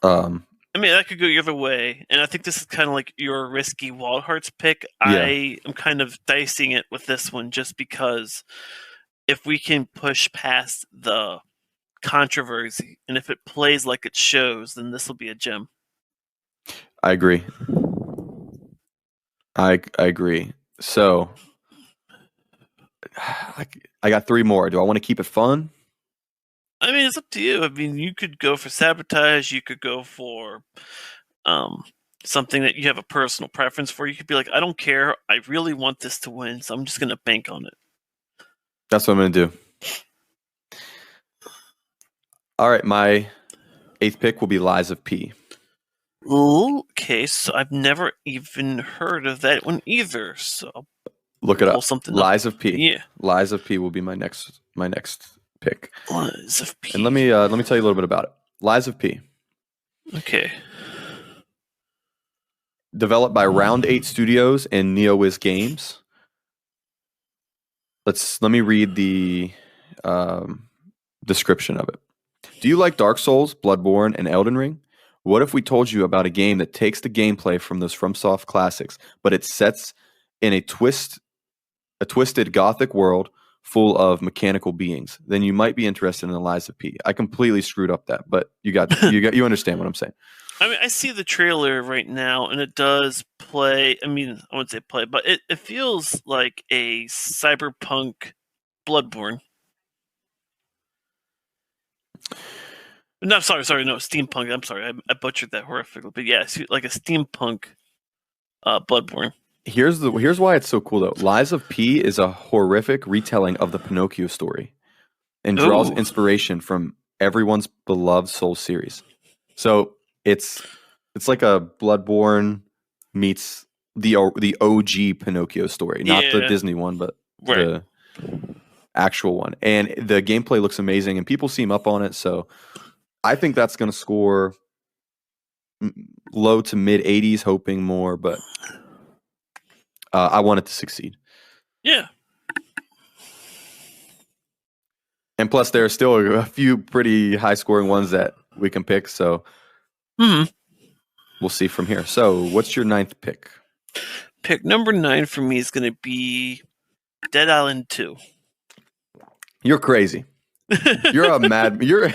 I mean, that could go either way, and I think this is kind of like your risky Wild Hearts pick. Yeah. I am kind of dicing it with this one just because if we can push past the controversy, and if it plays like it shows, then this will be a gem. I agree. I agree. So, I got 3 more. Do I want to keep it fun? I mean, it's up to you. I mean, you could go for Sabotage. You could go for something that you have a personal preference for. You could be like, I don't care. I really want this to win, so I'm just going to bank on it. That's what I'm going to do. All right, my 8th pick will be Lies of P. Okay, so I've never even heard of that one either. So look it up. Lies of P. Yeah, Lies of P will be my next pick. Lies of P. And let me tell you a little bit about it. Lies of P. Okay. Developed by Round 8 Studios and NeoWiz Games. Let me read the description of it. Do you like Dark Souls, Bloodborne, and Elden Ring? What if we told you about a game that takes the gameplay from those FromSoft classics, but it sets in a twisted gothic world full of mechanical beings? Then you might be interested in the Lies of P. I completely screwed up that, but you understand what I'm saying. I mean, I see the trailer right now, and it does play. I mean, I wouldn't say play, but it feels like a cyberpunk Bloodborne. No, sorry, no, steampunk. I'm sorry, I butchered that horrifically. But yeah, it's like a steampunk Bloodborne. Here's why it's so cool though. Lies of P is a horrific retelling of the Pinocchio story and draws Oh, inspiration from everyone's beloved Soul series. So it's like a Bloodborne meets the OG Pinocchio story, not the yeah, Disney one, but right. the actual one. And the gameplay looks amazing, and people seem up on it. So I think that's going to score low to mid 80s, hoping more, but I want it to succeed. Yeah. And plus, there are still a few pretty high scoring ones that we can pick. So we'll see from here. So, what's your ninth pick? Pick number 9 for me is going to be Dead Island 2. You're crazy. You're a mad. You're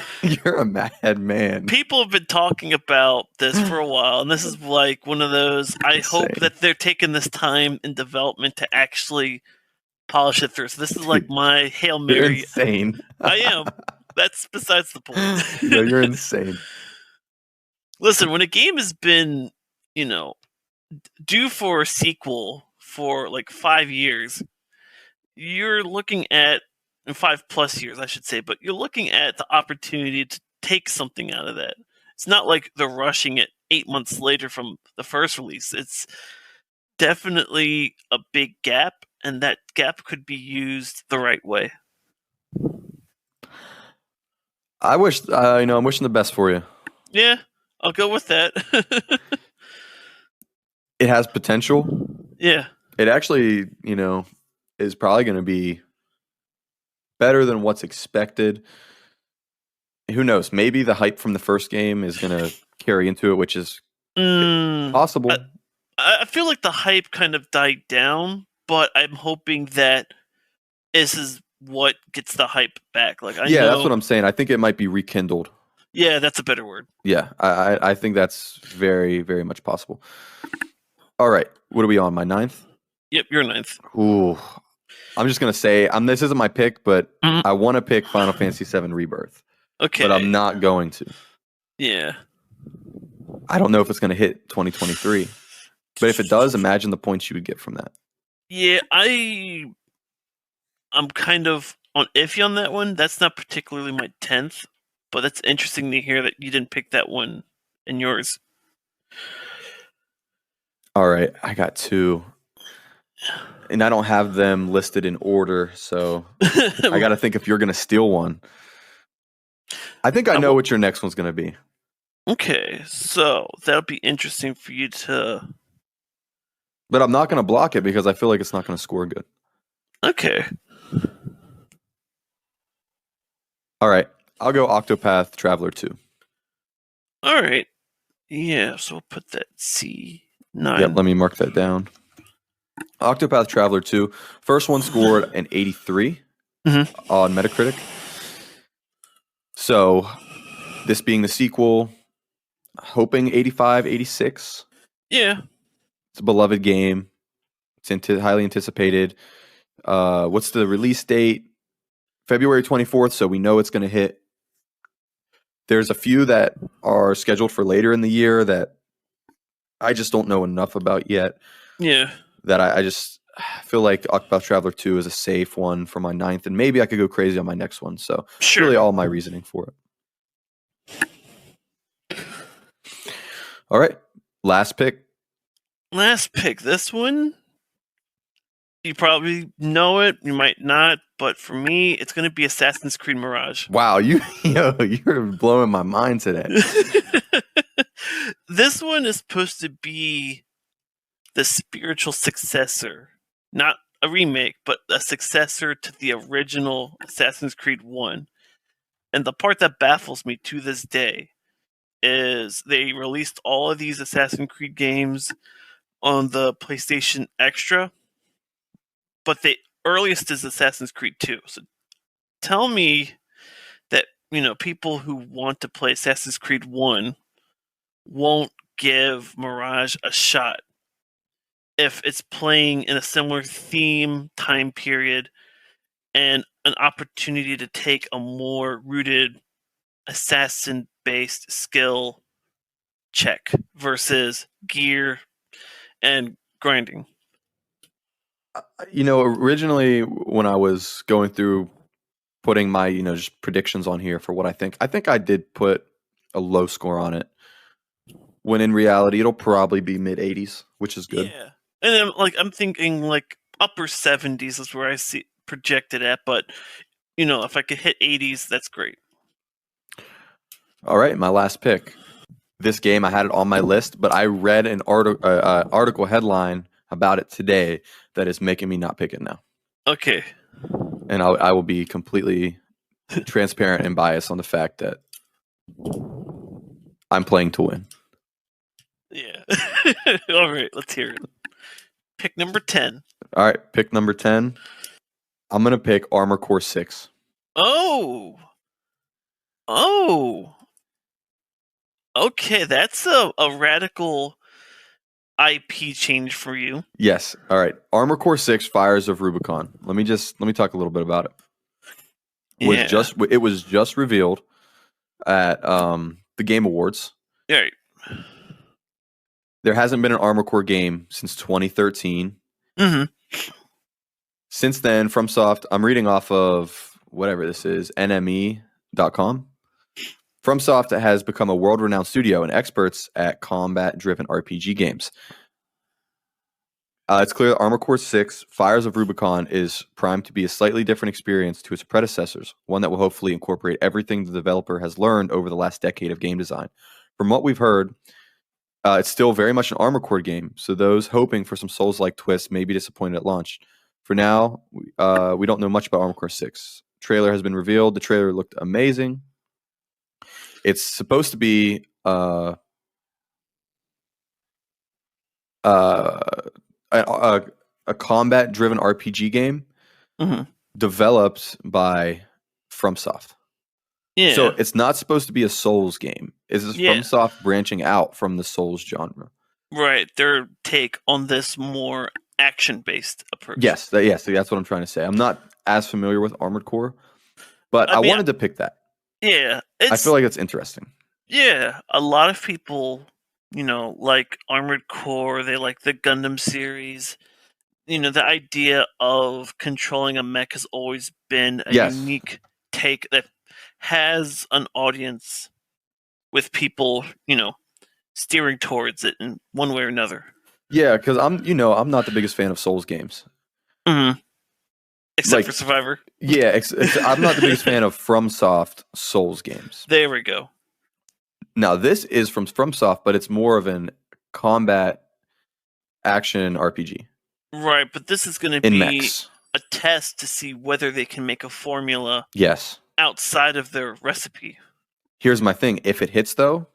a mad man. People have been talking about this for a while, and this is like one of those. I hope that they're taking this time in development to actually polish it through. So this is like my Hail Mary. You're insane. I am. That's besides the point. No, you're insane. Listen, when a game has been, due for a sequel for like 5 years, you're looking at 5+ years, I should say, but you're looking at the opportunity to take something out of that. It's not like they're rushing it 8 months later from the first release. It's definitely a big gap, and that gap could be used the right way. I'm wishing the best for you. Yeah, I'll go with that. It has potential. Yeah. It actually, is probably going to be better than what's expected. Who knows? Maybe the hype from the first game is going to carry into it, which is possible. I feel like the hype kind of died down, but I'm hoping that this is what gets the hype back. Like, that's what I'm saying. I think it might be rekindled. Yeah, that's a better word. Yeah, I think that's very, very much possible. All right, what are we on? My ninth? Yep, you're ninth. Ooh, I'm just gonna say this isn't my pick, but I want to pick Final Fantasy VII Rebirth. Okay, but I'm not going to. Yeah, I don't know if it's gonna hit 2023, but if it does, imagine the points you would get from that. Yeah, I'm kind of on iffy on that one. That's not particularly my 10th, but that's interesting to hear that you didn't pick that one in yours. All right, I got 2. And I don't have them listed in order, so I got to think if you're going to steal one. I think I know what your next one's going to be. Okay, so that'll be interesting for you to... But I'm not going to block it because I feel like it's not going to score good. Okay. All right, I'll go Octopath Traveler 2. All right. Yeah, so we'll put that C9. Yep, let me mark that down. Octopath Traveler 2. First one scored an 83 on Metacritic. So, this being the sequel, hoping 85, 86. Yeah. It's a beloved game. It's highly anticipated. What's the release date? February 24th, so we know it's going to hit. There's a few that are scheduled for later in the year that I just don't know enough about yet. Yeah. That I just feel like Octopath Traveler 2 is a safe one for my 9th, and maybe I could go crazy on my next one. So sure. Really all my reasoning for it. All right. Last pick. This one, you probably know it, you might not, but for me, it's going to be Assassin's Creed Mirage. Wow, you're blowing my mind today. This one is supposed to be the spiritual successor, not a remake, but a successor to the original Assassin's Creed 1. And the part that baffles me to this day is they released all of these Assassin's Creed games on the PlayStation Extra, but the earliest is Assassin's Creed 2. So tell me that, people who want to play Assassin's Creed 1 won't give Mirage a shot if it's playing in a similar theme, time period, and an opportunity to take a more rooted assassin-based skill check versus gear and grinding. Originally when I was going through putting my, just predictions on here for what I think I did put a low score on it. When in reality, it'll probably be mid 80s, which is good. Yeah. And then, I'm thinking upper 70s is where I see projected at, but if I could hit 80s, that's great. All right, my last pick. This game, I had it on my list, but I read an article headline about it today that is making me not pick it now. Okay. And I will be completely transparent and biased on the fact that I'm playing to win. Yeah. All right, let's hear it. Pick number 10. All right, pick number 10. I'm going to pick Armored Core 6. Oh. Okay, that's a radical IP change for you. Yes. All right. Armored Core 6 Fires of Rubicon. Let me talk a little bit about it. It was just revealed at the Game Awards. Right. There hasn't been an Armored Core game since 2013. Mm-hmm. Since then, FromSoft, I'm reading off of whatever this is, NME.com. FromSoft has become a world-renowned studio and experts at combat-driven RPG games. It's clear that Armored Core 6 Fires of Rubicon is primed to be a slightly different experience to its predecessors, one that will hopefully incorporate everything the developer has learned over the last decade of game design. From what we've heard, it's still very much an Armored Core game, so those hoping for some Souls-like twists may be disappointed at launch. For now, we don't know much about Armored Core 6. Trailer has been revealed. The trailer looked amazing. It's supposed to be a combat-driven RPG game developed by FromSoft. Yeah. So it's not supposed to be a Souls game. Is this FromSoft branching out from the Souls genre? Right. Their take on this more action-based approach. Yes. That's what I'm trying to say. I'm not as familiar with Armored Core, but I wanted to pick that. Yeah. I feel like it's interesting. Yeah. A lot of people, like Armored Core. They like the Gundam series. The idea of controlling a mech has always been a unique take that has an audience with people, steering towards it in one way or another. Yeah, because I'm not the biggest fan of Souls games. Mm-hmm. Except for Survivor. Yeah, I'm not the biggest fan of FromSoft Souls games. There we go. Now, this is from FromSoft, but it's more of an combat action RPG. Right, but this is going to be a test to see whether they can make a formula outside of their recipe. Here's my thing. If it hits, though,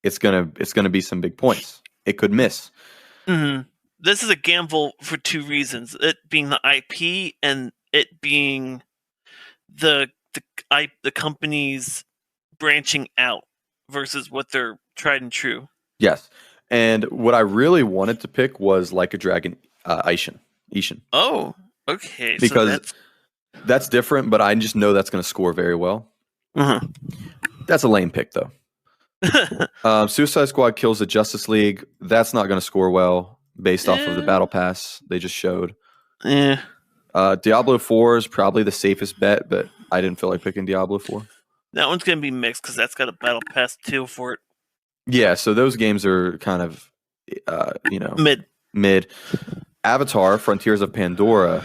it's gonna be some big points. It could miss. Mm-hmm. This is a gamble for two reasons. It being the IP and it being the company's branching out versus what they're tried and true. Yes. And what I really wanted to pick was Like a Dragon Ishin. Oh, okay. Because that's different, but I just know that's going to score very well. Mm-hmm. That's a lame pick, though. Suicide Squad Kills the Justice League. That's not going to score well based off of the Battle Pass they just showed. Yeah. Diablo 4 is probably the safest bet, but I didn't feel like picking Diablo 4. That one's going to be mixed because that's got a Battle Pass too for it. Yeah, so those games are kind of, mid. Avatar, Frontiers of Pandora,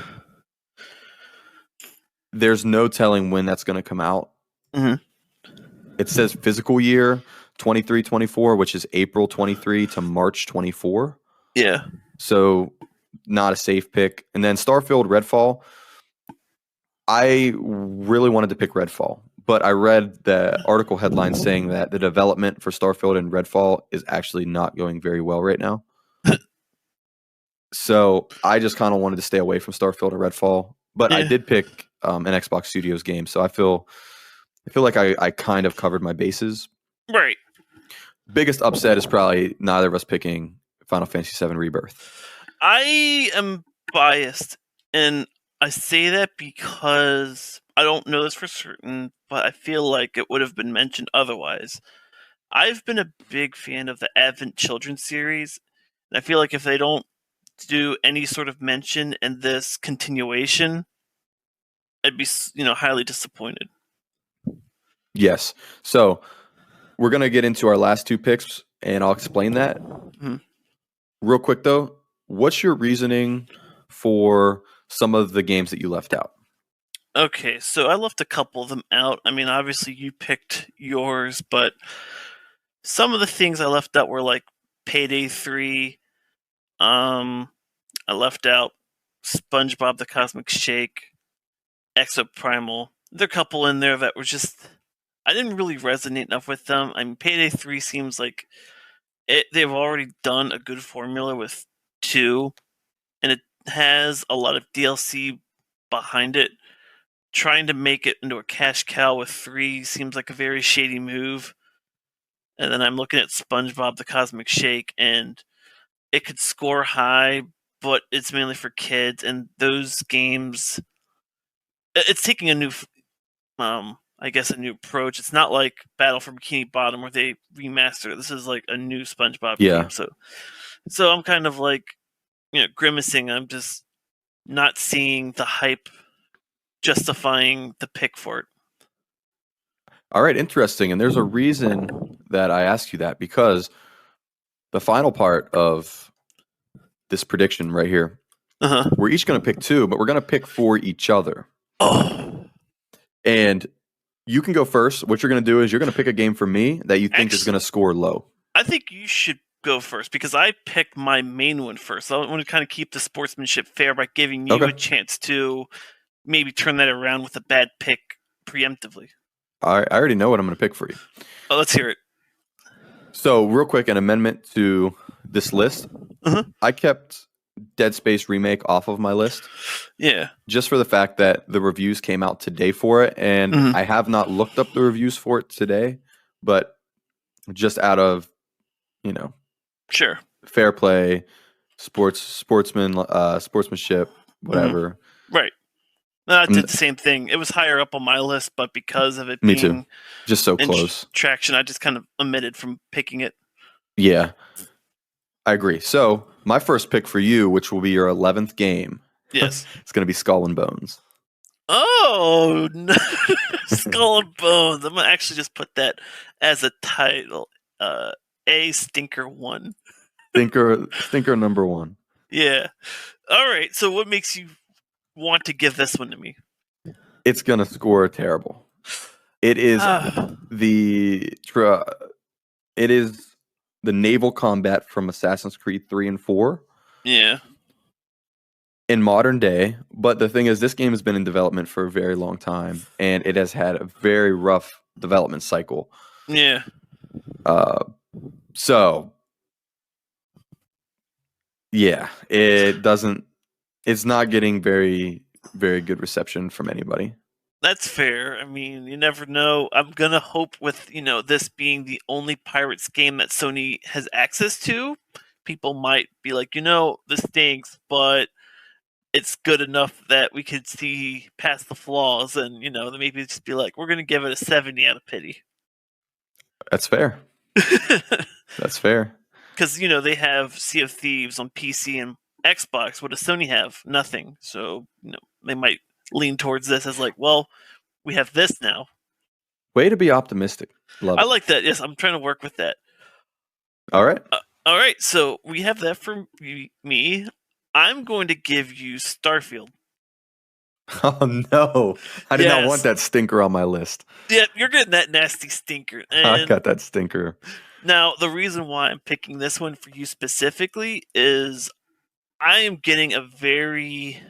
there's no telling when that's going to come out. Mm-hmm. It says physical year 23-24, which is April 23 to March 24. Yeah. So not a safe pick. And then Starfield, Redfall. I really wanted to pick Redfall, but I read the article headline saying that the development for Starfield and Redfall is actually not going very well right now. So I just kind of wanted to stay away from Starfield and Redfall, but I did pick an Xbox Studios game. So I feel like I kind of covered my bases. Right. biggest upset is probably neither of us picking Final Fantasy VII Rebirth. I am biased, and I say that because I don't know this for certain, but I feel like it would have been mentioned otherwise. I've been a big fan of the Advent Children series, and I feel like if they don't do any sort of mention in this continuation, I'd be highly disappointed. Yes. So we're going to get into our last two picks, and I'll explain that. Real quick, though, what's your reasoning for some of the games that you left out? Okay, so I left a couple of them out. I mean, obviously you picked yours, but some of the things I left out were like Payday 3. I left out SpongeBob the Cosmic Shake, Exoprimal. There are a couple in there that were just I didn't really resonate enough with them. I mean, Payday 3 seems like they've already done a good formula with 2, and it has a lot of DLC behind it. Trying to make it into a cash cow with 3 seems like a very shady move. And then I'm looking at SpongeBob the Cosmic Shake, and it could score high, but it's mainly for kids, and those games, it's taking a new, I guess, a new approach. It's not like Battle for Bikini Bottom where they remastered it. This is like a new SpongeBob game, so I'm kind of like, grimacing. I'm just not seeing the hype justifying the pick for it. All right, interesting. And there's a reason that I asked you that, because the final part of this prediction right here, we're each going to pick 2, but we're going to pick for each other. Oh. And you can go first. What you're going to do is you're going to pick a game for me that you think is going to score low. I think you should go first because I picked my main one first. So I want to kind of keep the sportsmanship fair by giving you a chance to maybe turn that around with a bad pick preemptively. I already know what I'm going to pick for you. Oh, let's hear it. So real quick, an amendment to this list. I kept Dead Space Remake off of my list. Yeah. Just for the fact that the reviews came out today for it, and I have not looked up the reviews for it today, but just out of, sure, fair play, sportsmanship, whatever. Right. No, I did the same thing. It was higher up on my list, but because of it being too. Just so close traction, I just kind of omitted from picking it. Yeah, I agree. So my first pick for you, which will be your 11th game, yes, it's going to be Skull and Bones. Oh, no. Skull and Bones. I'm going to actually just put that as a title. A Stinker 1. Stinker number 1. Yeah. All right. So what makes you want to give this one to me? It's going to score terrible. It is the naval combat from Assassin's Creed 3 and 4. Yeah. In modern day, but the thing is, this game has been in development for a very long time, and it has had a very rough development cycle. Yeah. So, yeah, it's not getting very, very good reception from anybody. That's fair. I mean, you never know. I'm going to hope with, this being the only Pirates game that Sony has access to, people might be like, this stinks, but it's good enough that we could see past the flaws and, maybe just be like, we're going to give it a 70 out of pity. That's fair. That's fair. Because, they have Sea of Thieves on PC and Xbox. What does Sony have? Nothing. So, they might lean towards this as like, well, we have this now. Way to be optimistic. Love it. I like that. Yes, I'm trying to work with that. All right. All right. So we have that for me. I'm going to give you Starfield. Oh, no. I did not want that stinker on my list. Yeah, you're getting that nasty stinker. And I got that stinker. Now, the reason why I'm picking this one for you specifically is I am getting a very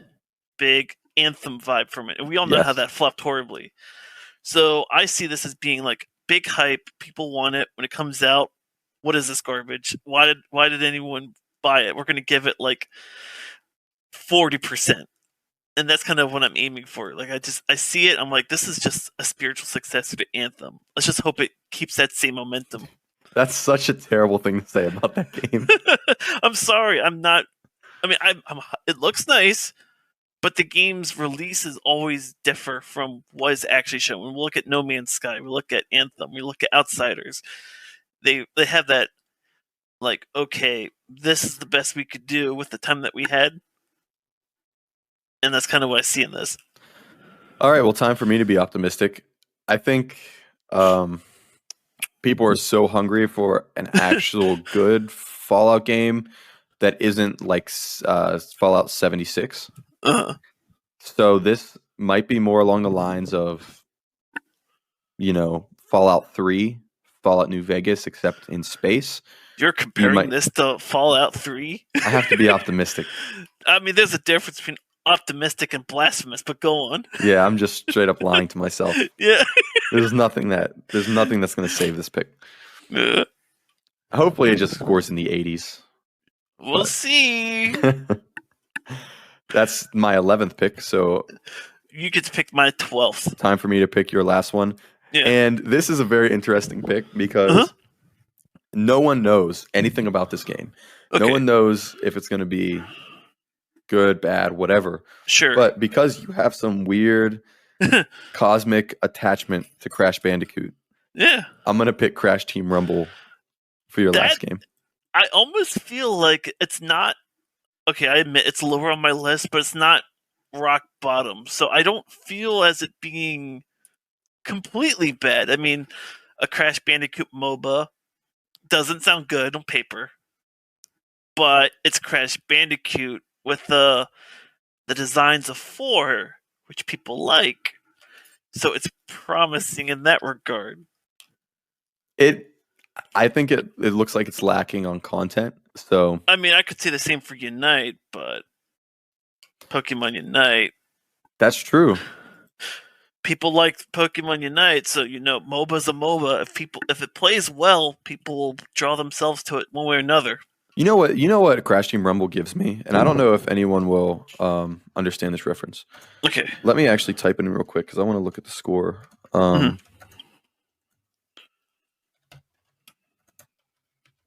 big Anthem vibe from it. And we all know how that flopped horribly. So I see this as being like big hype. People want it. When it comes out, what is this garbage? Why did anyone buy it? We're going to give it like 40%. And that's kind of what I'm aiming for. Like I see it. I'm like, this is just a spiritual successor to Anthem. Let's just hope it keeps that same momentum. That's such a terrible thing to say about that game. I'm sorry. I'm not. I mean, it looks nice, but the game's releases always differ from what is actually shown. When we look at No Man's Sky, we look at Anthem, we look at Outsiders. They have that, like, okay, this is the best we could do with the time that we had, and that's kind of what I see in this. All right, well, time for me to be optimistic. I think people are so hungry for an actual good Fallout game that isn't like Fallout 76. Uh, So this might be more along the lines of, Fallout 3, Fallout New Vegas, except in space. you're comparing this to Fallout 3? I have to be optimistic. I mean, there's a difference between optimistic and blasphemous, but go on. Yeah, I'm just straight up lying to myself. Yeah. There's nothing that's going to save this pick. Hopefully it just scores in the 80s. We'll see. That's my 11th pick, so you get to pick my 12th. Time for me to pick your last one. Yeah. And this is a very interesting pick because no one knows anything about this game. Okay. No one knows if it's going to be good, bad, whatever. Sure. But because you have some weird cosmic attachment to Crash Bandicoot, I'm going to pick Crash Team Rumble for your last game. I almost feel like it's not... Okay, I admit it's lower on my list, but it's not rock bottom. So I don't feel as it being completely bad. I mean, a Crash Bandicoot MOBA doesn't sound good on paper, but it's Crash Bandicoot with the designs of 4, which people like. So it's promising in that regard. I think it looks like it's lacking on content. So I mean, I could say the same for Unite, but Pokemon Unite. That's true. People like Pokemon Unite, so MOBA's a MOBA. If it plays well, people will draw themselves to it one way or another. You know what Crash Team Rumble gives me, and I don't know if anyone will understand this reference. Okay. Let me actually type in real quick because I want to look at the score.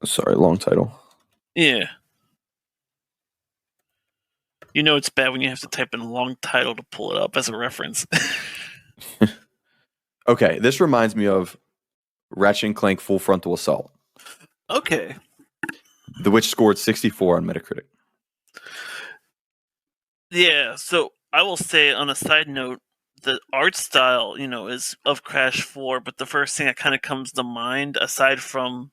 Sorry, long title. Yeah. It's bad when you have to type in a long title to pull it up as a reference. Okay, this reminds me of Ratchet & Clank Full Frontal Assault. Okay. Which scored 64 on Metacritic. Yeah, so I will say on a side note, the art style, is of Crash 4, but the first thing that kind of comes to mind, aside from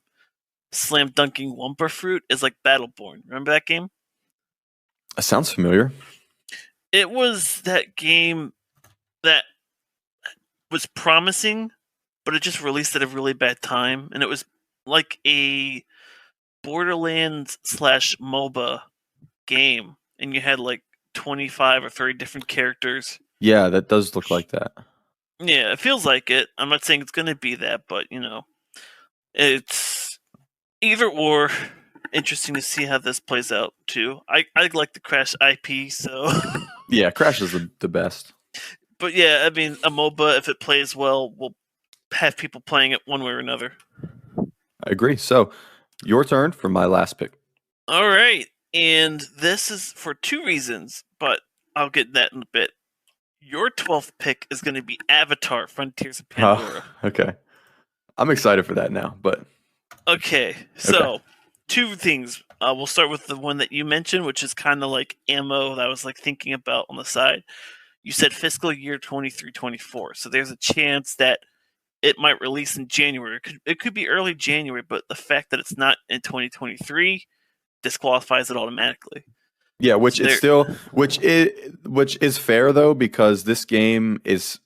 slam dunking Wumpa Fruit, is like Battleborn. Remember that game? That sounds familiar. It was that game that was promising, but it just released at a really bad time, and it was like a Borderlands / MOBA game, and you had like 25 or 30 different characters. Yeah, that does look like that. Yeah, it feels like it. I'm not saying it's going to be that, but it's either or. Interesting to see how this plays out too. I like the Crash IP, so yeah, Crash is the best. But yeah, I mean, a MOBA, if it plays well, will have people playing it one way or another. I agree. So, your turn for my last pick. All right, and this is for 2 reasons, but I'll get that in a bit. Your 12th pick is going to be Avatar: Frontiers of Pandora. Oh, okay. I'm excited for that now, but okay. So 2 things. We'll start with the one that you mentioned, which is kind of like ammo that I was like thinking about on the side. You said fiscal year 23-24, so there's a chance that it might release in January. It could be early January, but the fact that it's not in 2023 disqualifies it automatically. Yeah, which is fair though, because this game it's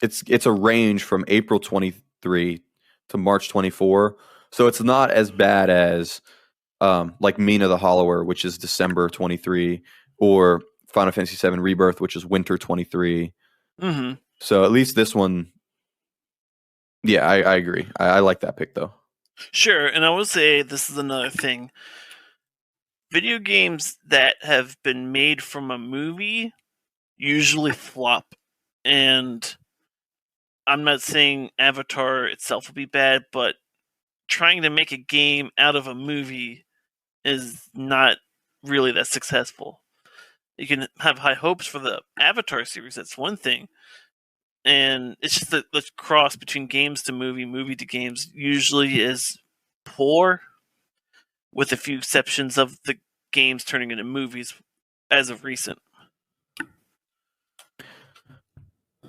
a range from April 23 to March 24. So it's not as bad as like Mina the Hollower, which is December 23, or Final Fantasy VII Rebirth, which is winter 23. Mm-hmm. So at least this one, yeah, I agree. I like that pick though. Sure, and I will say this is another thing. Video games that have been made from a movie usually flop, and I'm not saying Avatar itself will be bad, but trying to make a game out of a movie is not really that successful. You can have high hopes for the Avatar series, that's one thing. And it's just that the cross between games to movie to games usually is poor, with a few exceptions of the games turning into movies as of recent.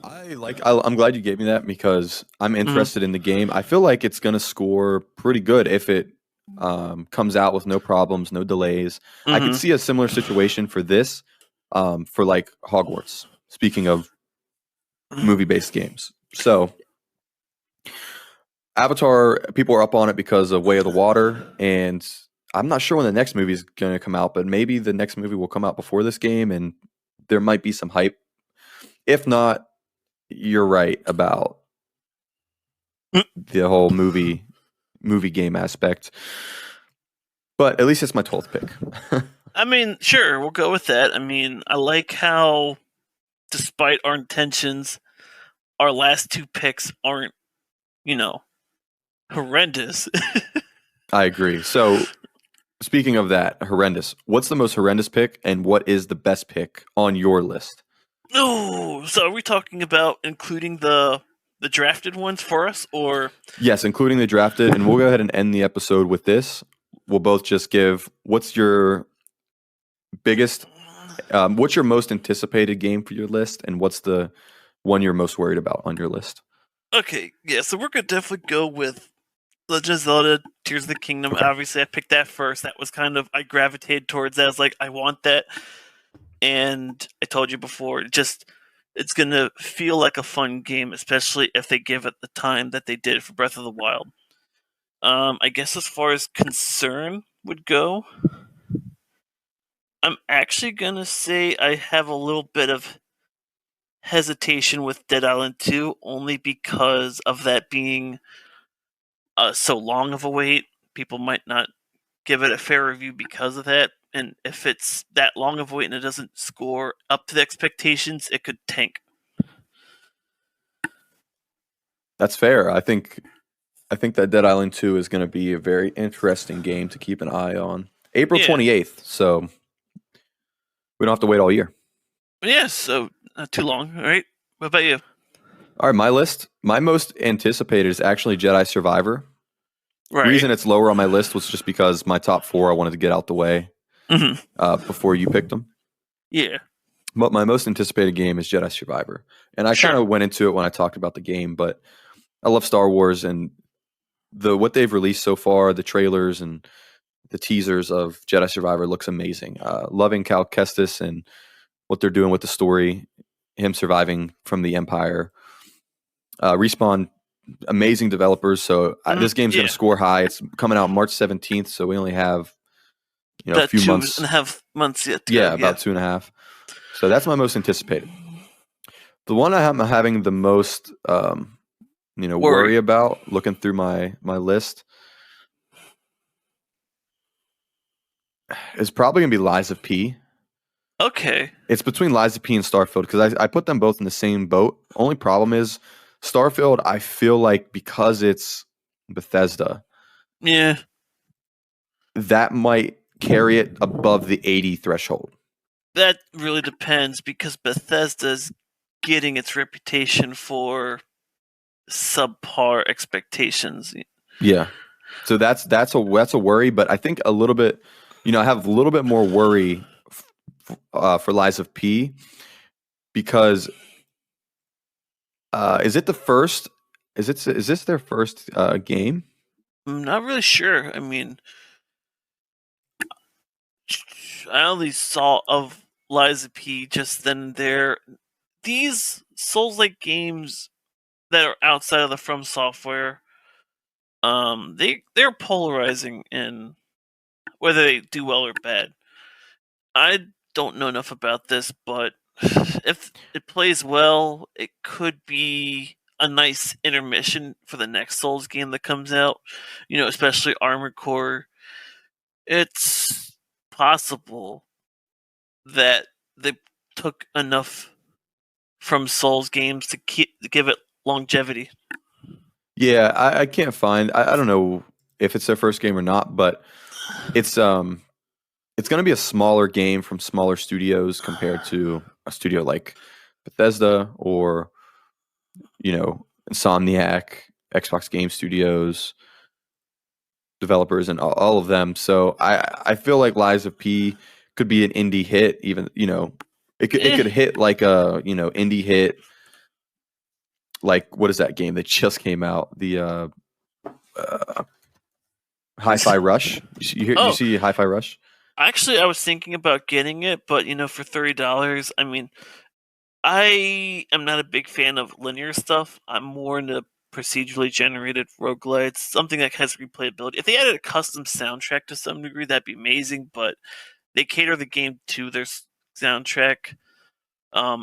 I'm glad you gave me that because I'm interested in the game. I feel like it's going to score pretty good if it comes out with no problems, no delays. I could see a similar situation for this, for like Hogwarts. Speaking of movie-based games, so Avatar, people are up on it because of Way of the Water, and I'm not sure when the next movie is going to come out, but maybe the next movie will come out before this game, and there might be some hype. If not, you're right about the whole movie game aspect. But at least it's my 12th pick. I mean, sure, we'll go with that. I mean, I like how, despite our intentions, our last two picks aren't, horrendous. I agree. So, speaking of that, horrendous. What's the most horrendous pick, and what is the best pick on your list? Oh, so are we talking about including the drafted ones for us, or? Yes, including the drafted, and we'll go ahead and end the episode with this. We'll both just give what's your biggest, what's your most anticipated game for your list, and what's the one you're most worried about on your list? Okay, yeah, so we're gonna definitely go with Legend of Zelda: Tears of the Kingdom. Okay. Obviously, I picked that first. That was kind of, I gravitated towards that. I was like, I want that, and I told you before, it's gonna feel like a fun game, especially if they give it the time that they did for Breath of the Wild. I guess as far as concern would go, I'm actually gonna say I have a little bit of hesitation with Dead Island 2, only because of that being so long of a wait. People might not give it a fair review because of that, and if it's that long of a wait and it doesn't score up to the expectations, it could tank. That's fair. I think that Dead Island 2 is going to be a very interesting game to keep an eye on. April 28th, so we don't have to wait all year. Yeah, so not too long, all right? What about you? All right, my list, my most anticipated is actually Jedi Survivor. Right. The reason it's lower on my list was just because my top four I wanted to get out the way before you picked them. Yeah. But my most anticipated game is Jedi Survivor. And I kind of went into it when I talked about the game, but I love Star Wars, and what they've released so far, the trailers and the teasers of Jedi Survivor looks amazing. Loving Cal Kestis and what they're doing with the story, him surviving from the Empire. Respawn, amazing developers. So this game's going to score high. It's coming out March 17th, so we only have a few months. 2.5 months yet. About 2.5. So that's my most anticipated. The one I'm having the most worry about, looking through my list, is probably going to be Lies of P. Okay. It's between Lies of P and Starfield because I put them both in the same boat. Only problem is Starfield, I feel like because it's Bethesda, that might carry it above the 80 threshold. That really depends, because Bethesda's getting its reputation for subpar expectations. Yeah. So that's a worry, but I think a little bit, I have a little bit more worry for Lies of P because is it the first? Is this their first game? I'm not really sure. I mean, I only saw of Lies of P just then and there. These Souls-like games that are outside of the From Software, they're polarizing in whether they do well or bad. I don't know enough about this, but if it plays well, it could be a nice intermission for the next Souls game that comes out. Especially Armored Core. It's possible that they took enough from Souls games to give it longevity. Yeah, I can't find. I don't know if it's their first game or not, but it's going to be a smaller game from smaller studios compared to a studio like Bethesda or, Insomniac, Xbox Game Studios, developers, and all of them. So I feel like Lies of P could be an indie hit, even, it could hit like a, indie hit. Like, what is that game that just came out? The Hi-Fi Rush. You see Hi-Fi Rush? Actually, I was thinking about getting it, but for $30, I mean, I am not a big fan of linear stuff. I'm more into procedurally generated roguelites, something that has replayability. If they added a custom soundtrack to some degree, that'd be amazing, but they cater the game to their soundtrack.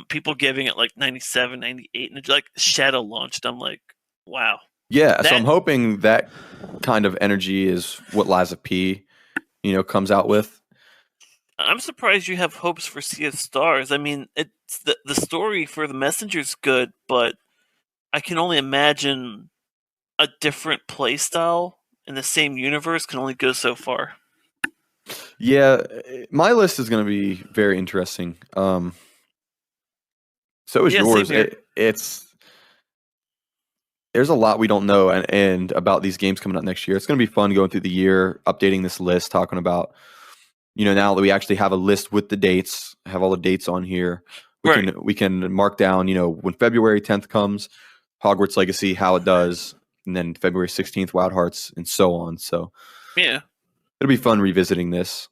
People giving it like 97, 98, and it's like Shadow launched. I'm like, wow. Yeah, so I'm hoping that kind of energy is what Lies of P, comes out with. I'm surprised you have hopes for Sea of Stars. I mean, it's the story for the Messenger's good, but I can only imagine a different play style in the same universe can only go so far. Yeah, my list is going to be very interesting. So is yours. There's a lot we don't know and about these games coming up next year. It's going to be fun going through the year, updating this list, talking about, now that we actually have a list with the dates, have all the dates on here. We can mark down, when February 10th comes, Hogwarts Legacy, how it does, and then February 16th, Wild Hearts, and so on. So yeah, it'll be fun revisiting this.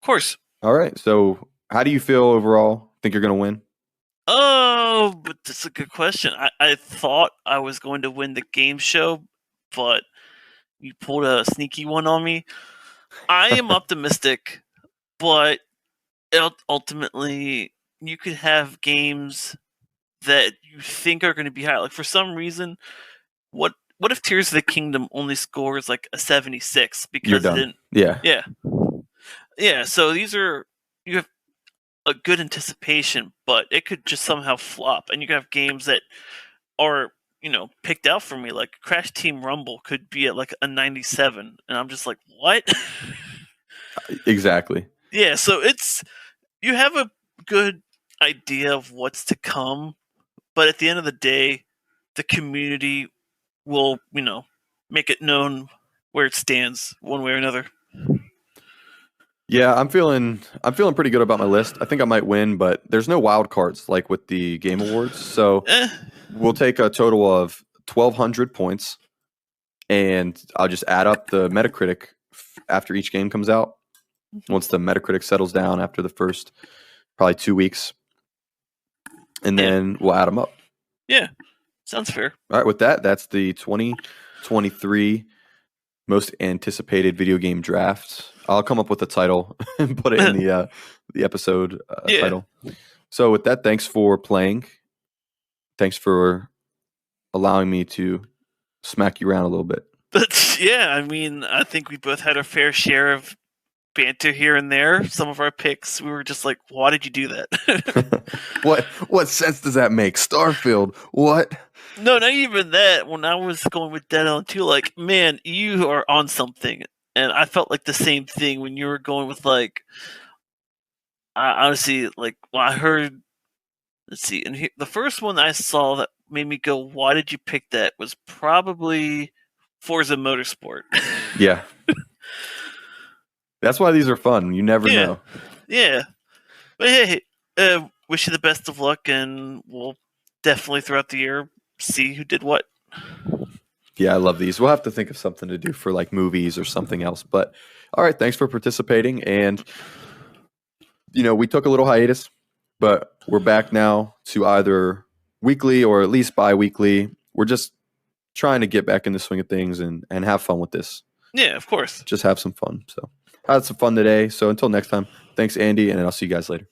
Of course. All right. So how do you feel overall? Think you're going to win? Oh, but that's a good question. I thought I was going to win the game show, but you pulled a sneaky one on me. I am optimistic, but ultimately you could have games that you think are going to be high. Like for some reason, what if Tears of the Kingdom only scores like a 76 because You're done. it didn't? Yeah. So you have a good anticipation, but it could just somehow flop, and you can have games that are picked out for me. Like Crash Team Rumble could be at like a 97, and I'm just like, what? Exactly. Yeah. So you have a good idea of what's to come, but at the end of the day, the community will, make it known where it stands one way or another. Yeah, I'm feeling pretty good about my list. I think I might win, but there's no wild cards like with the Game Awards. So we'll take a total of 1,200 points, and I'll just add up the Metacritic after each game comes out. Once the Metacritic settles down after the first probably 2 weeks, and then we'll add them up. Yeah, sounds fair. All right, with that, that's the 2023 most anticipated video game draft. I'll come up with a title and put it in the episode title. So with that, thanks for playing. Thanks for allowing me to smack you around a little bit. But yeah, I mean, I think we both had our fair share of banter here and there. Some of our picks, we were just like, why did you do that? What sense does that make? Starfield, what? No, not even that. When I was going with Dead Island 2, like, man, you are on something. And I felt like the same thing when you were going with, like, I honestly, like, well, I heard, let's see, and the first one I saw that made me go, why did you pick that, was probably Forza Motorsport. Yeah. That's why these are fun. You never know. Yeah. But hey, wish you the best of luck, and we'll definitely throughout the year see who did what. Yeah, I love these. We'll have to think of something to do for like movies or something else. But all right, thanks for participating. And we took a little hiatus, but we're back now to either weekly or at least bi-weekly. We're just trying to get back in the swing of things and have fun with this. Yeah, of course. Just have some fun. So I had some fun today. So until next time, thanks, Andy, and I'll see you guys later.